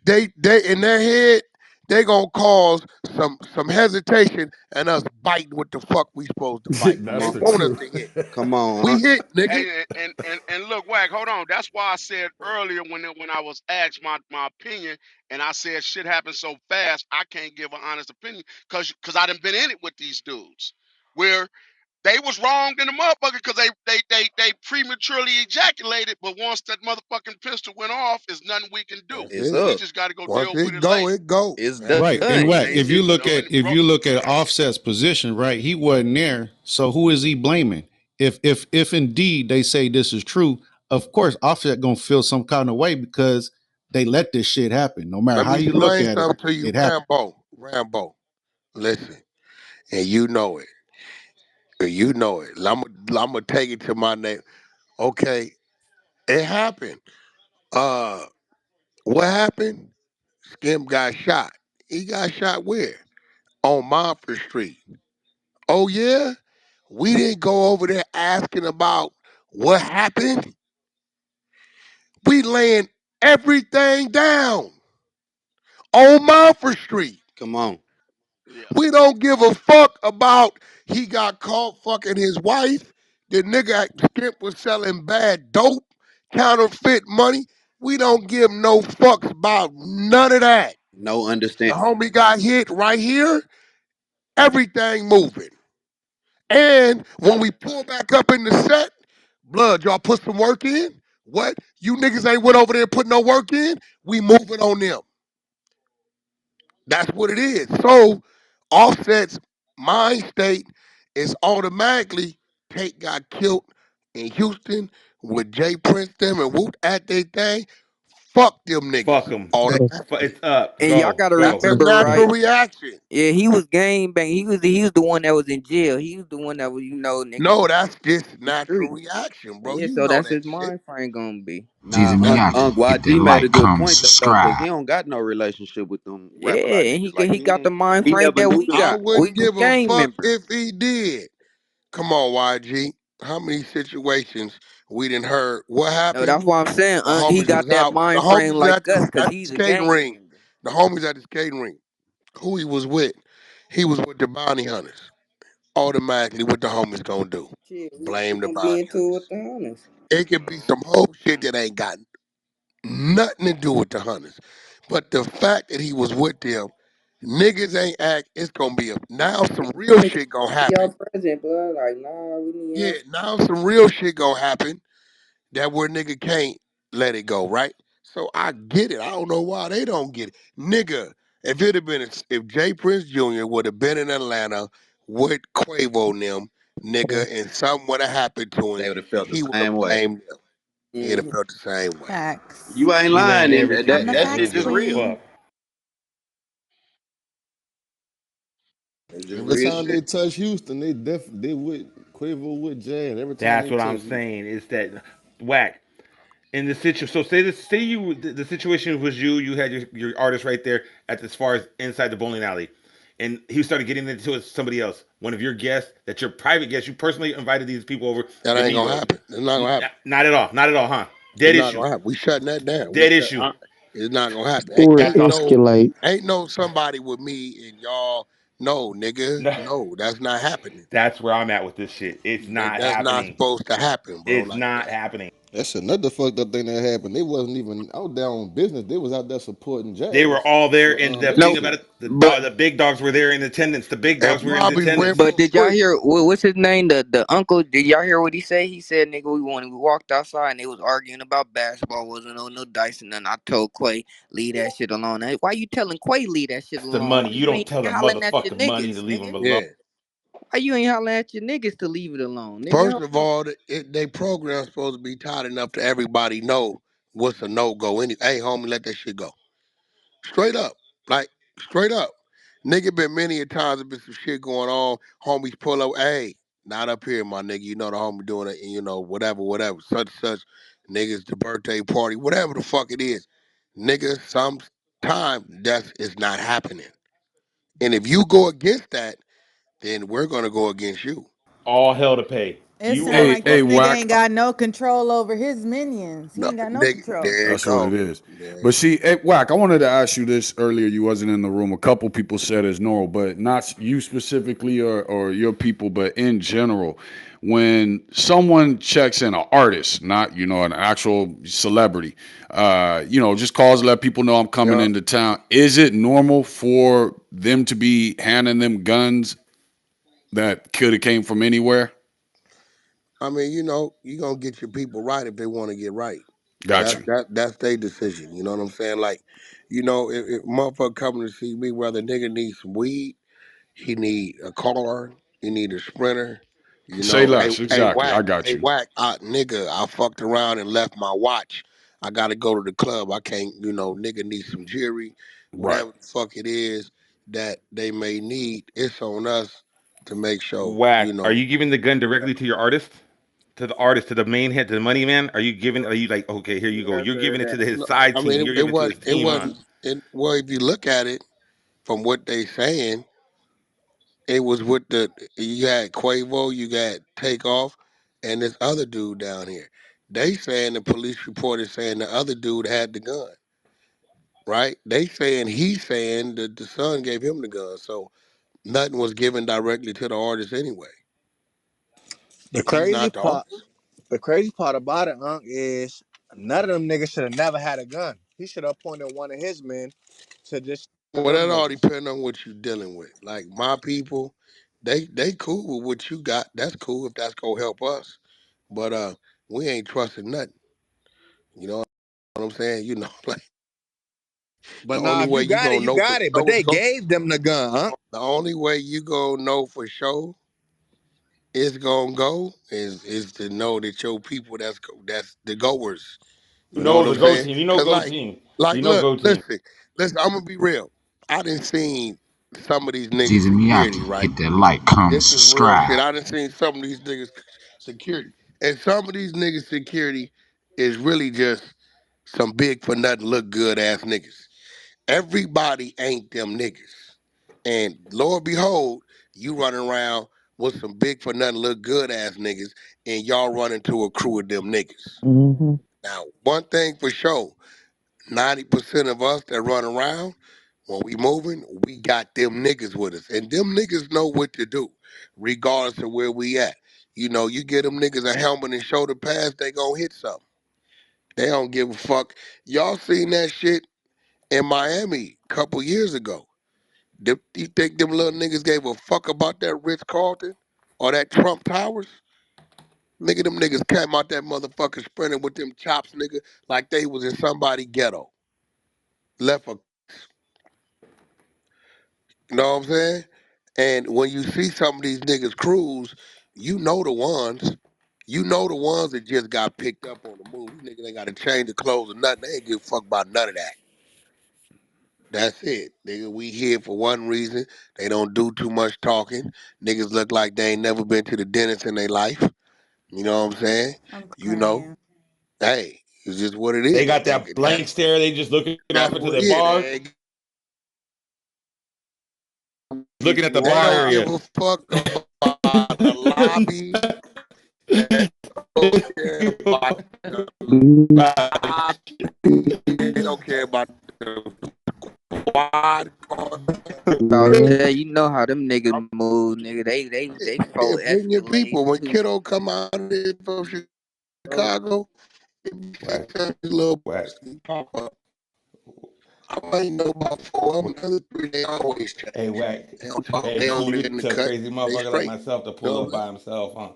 they in their head they gonna cause some hesitation and us biting what the fuck we supposed to bite. Come That's They on, the want us truth. to hit. come on, We huh? hit, nigga. And look, Wack, hold on. That's why I said earlier when I was asked my opinion, and I said shit happens so fast, I can't give an honest opinion because I done been in it with these dudes where they was wrong in the motherfucker because they prematurely ejaculated, but once that motherfucking pistol went off, there's nothing we can do. That's It's it. We up. just got to go Once deal with it it go, later. it go. It's That's done. Right, just and it. It Wack, ain't if shit you you You can look know, do. at and if you look at Offset's position, right, he wasn't there. So who is he blaming? If indeed they say this is true, of course Offset gonna feel some kind of way because they let this shit happen. No matter Let how me you look explain at it, something to you, it happened. Rambo. Rambo, listen, and you know it. You know it. I'm gonna take it to my name. Okay, it happened. Uh, what happened? Skim got shot. He got shot where? On Montfort Street. Oh yeah? We didn't go over there asking about what happened. We laying everything down on Montfort Street. Come on. yeah, We don't give a fuck about he got caught fucking his wife. The nigga Skip was selling bad dope, counterfeit money. We don't give no fucks about none of that. No The understand. homie got hit right here. Everything moving. And when we pull back up in the set, blood, y'all put some work in? What? You niggas ain't went over there and put no work in? We moving on them. That's what it is. So Offset's mind state is automatically Tate got killed in Houston with Jay Prince them and Woot at their thing. Fuck them Fuck niggas. him. Automatically. It's up. And y'all Go, gotta That's go. a remember, natural right? reaction. Yeah, he was gang bang. He was the one that was in jail. He was the one that was, niggas No, that's just the natural street. reaction, bro. Yeah, You so know that's that his shit. mind frame gonna be. Nah, Jesus Miyagi, hit that YG made a like, good comment, point though, cause he subscribe. don't got no relationship with them Yeah, rap a lot and niggas. Like he got the mind he frame never that knew we them. I got. We wouldn't was give a gang fuck members. if he did. Come on, YG. How many situations we didn't heard? What No, happened? that's why I'm saying The he homies got was that out. The mind frame homies was like us, cause at the he's a skating gang ring. member. The homies at the skating ring. Who he was with? He was with the bounty hunters. Automatically, what the homies gonna do? Shit, we Blame the gonna be bounty into it with hunters. the honest. It could be some whole shit that ain't got nothing to do with the hunters. But the fact that he was with them, niggas ain't act. It's gonna be a now some real Nigga, shit gonna y'all happen. present, but like, nah, we need Yeah, help. now some real shit gonna happen that where nigga can't let it go, right? So I get it. I don't know why they don't get it. Nigga, if Jay Prince Jr. would have been in Atlanta with Quavo and them, nigga, and something would have happened to him, They would have felt the he would have same way. blamed them. He'd have Mhm. felt the same way. Facts. You ain't He ran lying, and everything I'm that the through that them shit facts just niggas. real. queen. Fuck. It's just Every real time they shit. touch Houston, they with Quavo with Jay, and every time That's they what I'm touch Houston. saying. Is that whack in the situation? So say this. Say you the situation was you. You had your artist right there at as far as inside the bowling alley, and he started getting into it with somebody else. One of your guests, that your private guest, you personally invited these people over. That The ain't gonna Migos. happen. It's not gonna happen. Not at all. Not at all, huh? It's Dead not issue. gonna happen. We shutting that down. Dead issue. It's not gonna happen. Or That's all. escalate. Ain't no somebody with me and y'all. No, nigga. No, No, that's not happening. that's where I'm at with this shit. It's not That's not happening. supposed to happen, bro. It's Like not that. happening. That's another fucked up thing that happened. They wasn't even out there on business. They was out there supporting They were Jazz all there, for and the Memphis thing No, about shit. it, but the big dogs were there in attendance. The big And dogs were in Bobby went attendance. for but did y'all free. hear what's his name? The uncle. Did y'all hear what he said? He said, "Nigga, we walked outside and they was arguing about basketball. Wasn't on no dice and nothing. I told Quay, leave that shit alone. Hey, why you telling Quay leave that shit It's the alone? money. Why You you don't ain't tell the hollering at your motherfucking money to niggas, leave nigga? them alone. Yeah. Why you ain't hollering at your niggas to leave it alone, nigga? First of all, they program supposed to be tight enough to everybody know what's a no go. Hey, homie, let that shit go. Straight up, like straight up. Nigga been many a times there been some shit going on. Homies pull up. Hey, not up here, my nigga. You know the homie doing it. You know whatever. Such. Niggas the birthday party, whatever the fuck it is. Nigga, sometime that's is not happening. And if you go against that, then we're gonna go against you. All hell to pay. It You sound are Hey, like this hey, nigga fucking. Wack. ain't got no control over his minions. He No, ain't got no nigga, control. there it That's what go. it is. There But see, hey, Wack, I wanted to ask you this earlier. You wasn't in the room. A couple people said it's normal, but not you specifically or your people, but in general. When someone checks in, an artist, not, an actual celebrity, just calls to let people know I'm coming yeah. into town. Is it normal for them to be handing them guns that could have came from anywhere? I mean, you gonna get your people right if they want to get right. Got you. That's their decision. You know what I'm saying? Like, if motherfucker coming to see me, whether nigga needs some weed, he need a car, he need a sprinter. Say Hey, less. Exactly. I got hey, you. whack, nigga, I fucked around and left my watch. I gotta go to the club. I can't, nigga needs some jewelry, Right. whatever the fuck it is that they may need. It's on us to make sure, Whack. Are you giving the gun directly to your artist? To the artist, to the main head, to the money man? Are you giving? Are you like, okay, here you go? Yeah, You're giving it to his no, side I mean, team. You're giving it to his it team, huh? wasn't. Well, if you look at it from what they saying, it was with you got Quavo, you got Takeoff, and this other dude down here. They saying the police report is saying the other dude had the gun, right? He's saying that the son gave him the gun, so nothing was given directly to the artist anyway. The He's crazy not the part, artist. the crazy part about it, Unc, is none of them niggas should have never had a gun. He should have appointed one of his men to just Well, them that all niggas. depends on what you're dealing with. Like my people, they cool with what you got. That's cool if that's gonna help us. But we ain't trusting nothing. You know what I'm saying? Like the But only nah, if way you you got it, gonna you know for got it. But sure is they gave them the gun, Unc. the only way you gonna know for sure it's gonna go is to know that your people that's the goers. You know No, what the I'm go saying? team. You know Cause go team. You know look, go team. listen. I'm gonna be real. I didn't seen some of these niggas Jeezy security, Miyake. right? Hit that like, comment, This is real shit. subscribe. I done seen some of these niggas security. And some of these niggas security is really just some big for nothing look good ass niggas. Everybody ain't them niggas. And Lord behold, you running around with some big for nothing look good ass niggas and y'all run into a crew of them niggas. Mm-hmm. Now, one thing for sure, 90% of us that run around, when we moving, we got them niggas with us. And them niggas know what to do, regardless of where we at. You get them niggas a helmet and shoulder pads, they gonna hit something. They don't give a fuck. Y'all seen that shit in Miami a couple years ago. You think them little niggas gave a fuck about that Ritz Carlton or that Trump Towers? Nigga, them niggas came out that motherfucker sprinting with them chops, nigga, like they was in somebody ghetto. Left a You know what I'm saying? And when you see some of these niggas cruise, you know the ones. You know the ones that just got picked up on the move. These niggas ain't got to change the clothes or nothing. They ain't give a fuck about none of that. That's it. Nigga, we here for one reason. They don't do too much talking. Niggas look like they ain't never been to the dentist in their life. You know what I'm saying? I'm You know, crying. hey, it's just what it They is. got that blank stare. They just looking off That's into what the it is. bar, looking at the They bar don't give area. a fuck about the lobby. They don't care about the lobby. They don't care about the quad car. About that, you know how them niggas move, nigga. They Yeah, fold bring your Escalade people. When too. kiddo come out there from Chicago, Whack, little whack. pop up. I might know about four of them. The other three, they always change. Hey, whack. They don't talk. Hey, They G, over there look in the to a cut. crazy They motherfucker like straight. myself to You pull know up what I'm by himself, huh?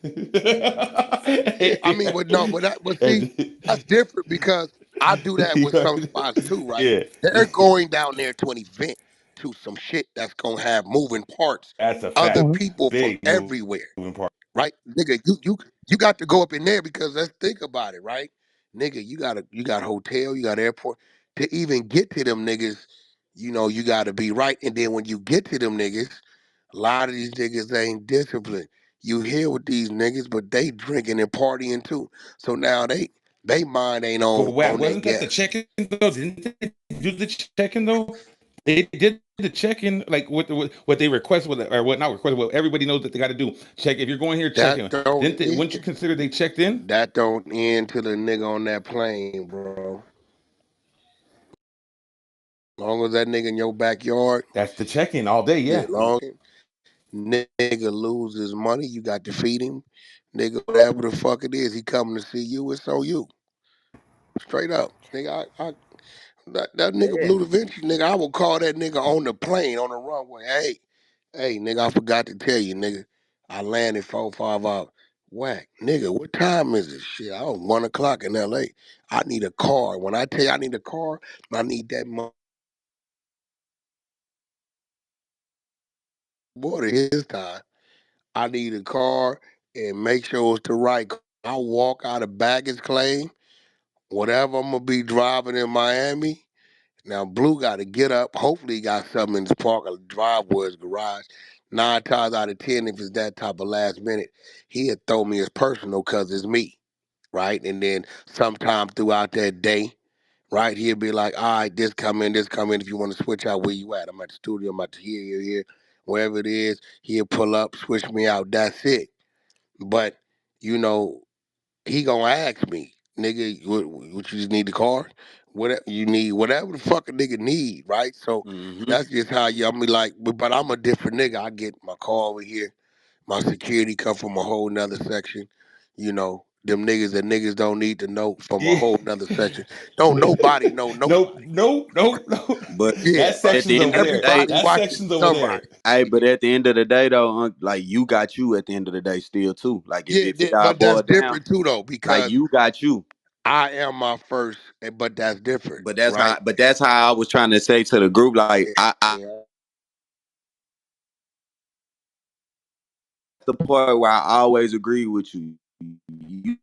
saying? Yeah, I mean, but see, that's different because I do that with some spots too, right? Yeah, They're going down there to an event to some shit that's gonna have moving parts, that's a other fact. people from Big everywhere. moving part. Right, nigga, you got to go up in there because let's think about it, right, nigga, you got hotel, you got airport to even get to them niggas. You know, you got to be right, and then when you get to them niggas, a lot of these niggas ain't disciplined. You here with these niggas, but they drinking and partying too. So now they mind ain't But whack, on their wasn't that the gas. check-in though? Didn't they do the check-in though? They did the check-in like what they request with or what not request. What everybody knows that they got to do. Check if you're going here, check That in. don't Didn't they? end. Wouldn't you consider they checked in? That don't end to the nigga on that plane, bro. Long as that nigga in your backyard. That's the check-in all day. Yeah, Yeah. long nigga loses money, you got to feed him. Nigga, whatever the fuck it is, he coming to see you, it's on you. Straight up. Nigga, that nigga Yeah. blew the Vinci, nigga. I will call that nigga on the plane, on the runway. Hey, nigga, I forgot to tell you, nigga. I landed 4-5 hours. Whack, nigga, what time is it? Shit, I was 1 o'clock in LA. I need a car. When I tell you I need a car, I need that boy to his time. I need a car and make sure it's the right car. I walk out of baggage claim, whatever I'm gonna be driving in Miami. Now Blue got to get up. Hopefully he got something in his park or driveway, his garage. 9 times out of 10, if it's that type of last minute, he'll throw me his personal because it's me, right? And then sometime throughout that day, right, he'll be like, all right, this come in, this come in. If you want to switch out where you at, I'm at the studio, I'm at the here. Wherever it is, he'll pull up, switch me out. That's it. But you know, he gonna ask me, nigga, what you just need the car? Whatever you need, whatever the fuck a nigga need, right? So Mm-hmm. that's just how you. I'm like, but I'm a different nigga. I get my car over here. My security come from a whole nother section. You know, them niggas that niggas don't need to know from a Yeah. whole nother section. Don't nobody know Nope. nobody. Nope. Nope. Nope. But Yeah, That right. at the section's end over of the there. day, Everybody That watching section's over there. somebody. hey, but at the end of the day though, like you got you at the end of the day still too. Like Yeah, if it all but that's boiled down, different too though like because you got you. I am my first, but that's different, right? But that's how I was trying to say to the group, like Yeah, I yeah. the part where I always agree with you. You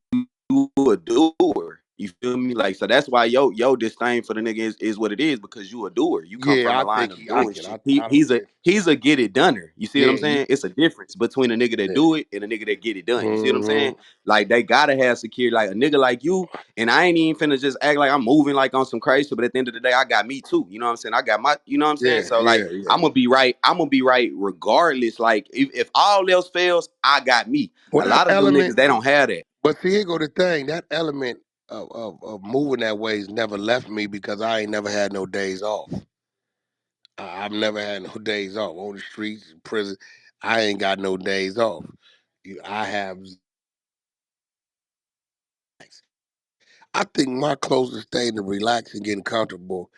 a doer. You feel me? Like so that's why yo disdain for the nigga is what it is because you a doer. You come from Yeah, the I line think of I doing can. shit. I don't think. He's a get it doneer. You see what I'm Yeah, yeah, saying? It's a difference between a nigga that yeah. do it and a nigga that get it done. You see what I'm Hmm. saying? Like they gotta have security. Like a nigga like you, and I ain't even finna just act like I'm moving like on some crazy shit, but at the end of the day, I got me too. You know what I'm saying? I got my, you know what I'm saying? Yeah, So like yeah, yeah. I'm gonna be right. I'm gonna be right regardless. Like if all else fails, I got me. Well, A that lot of them niggas element. they don't have that. But see, here go the thing. That element of moving that ways never left me because I ain't never had no days off. I've never had no days off on the streets, in prison. I ain't got no days off. I have. I think my closest thing to relaxing, getting comfortable,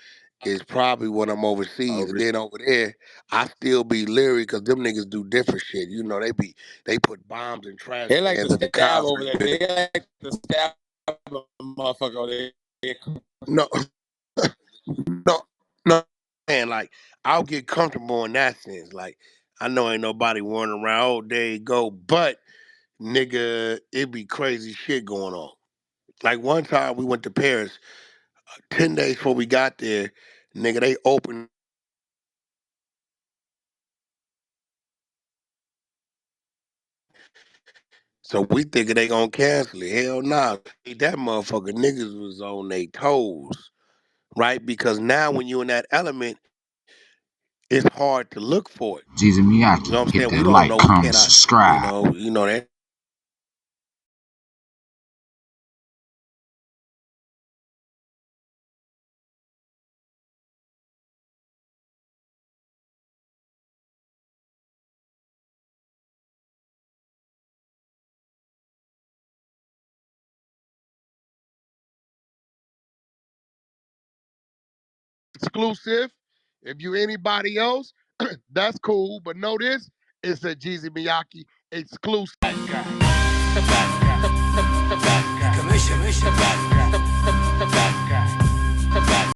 is probably when I'm overseas. And Over. then over there, I still be leery because them niggas do different shit. You know, they put bombs in trash They like to cans at the stab over concert. there. They like to stab a motherfucker over there. No, no, no. And like, I'll get comfortable in that sense. Like, I know ain't nobody running around. Oh, there you go. But nigga, it be crazy shit going on. Like one time we went to Paris, 10 days before we got there, nigga, they opened. So we thinking they gonna cancel it. Hell nah. That motherfucker niggas was on their toes, right? Because now when you in that element, it's hard to look for it. Jeezy You know Miyaki, what I'm hit saying? We that don't like, know. We comment, cannot. You subscribe. know. You know that. Exclusive. If you anybody else, that's cool. But know this, it's a Jeezy Miyaki exclusive guy.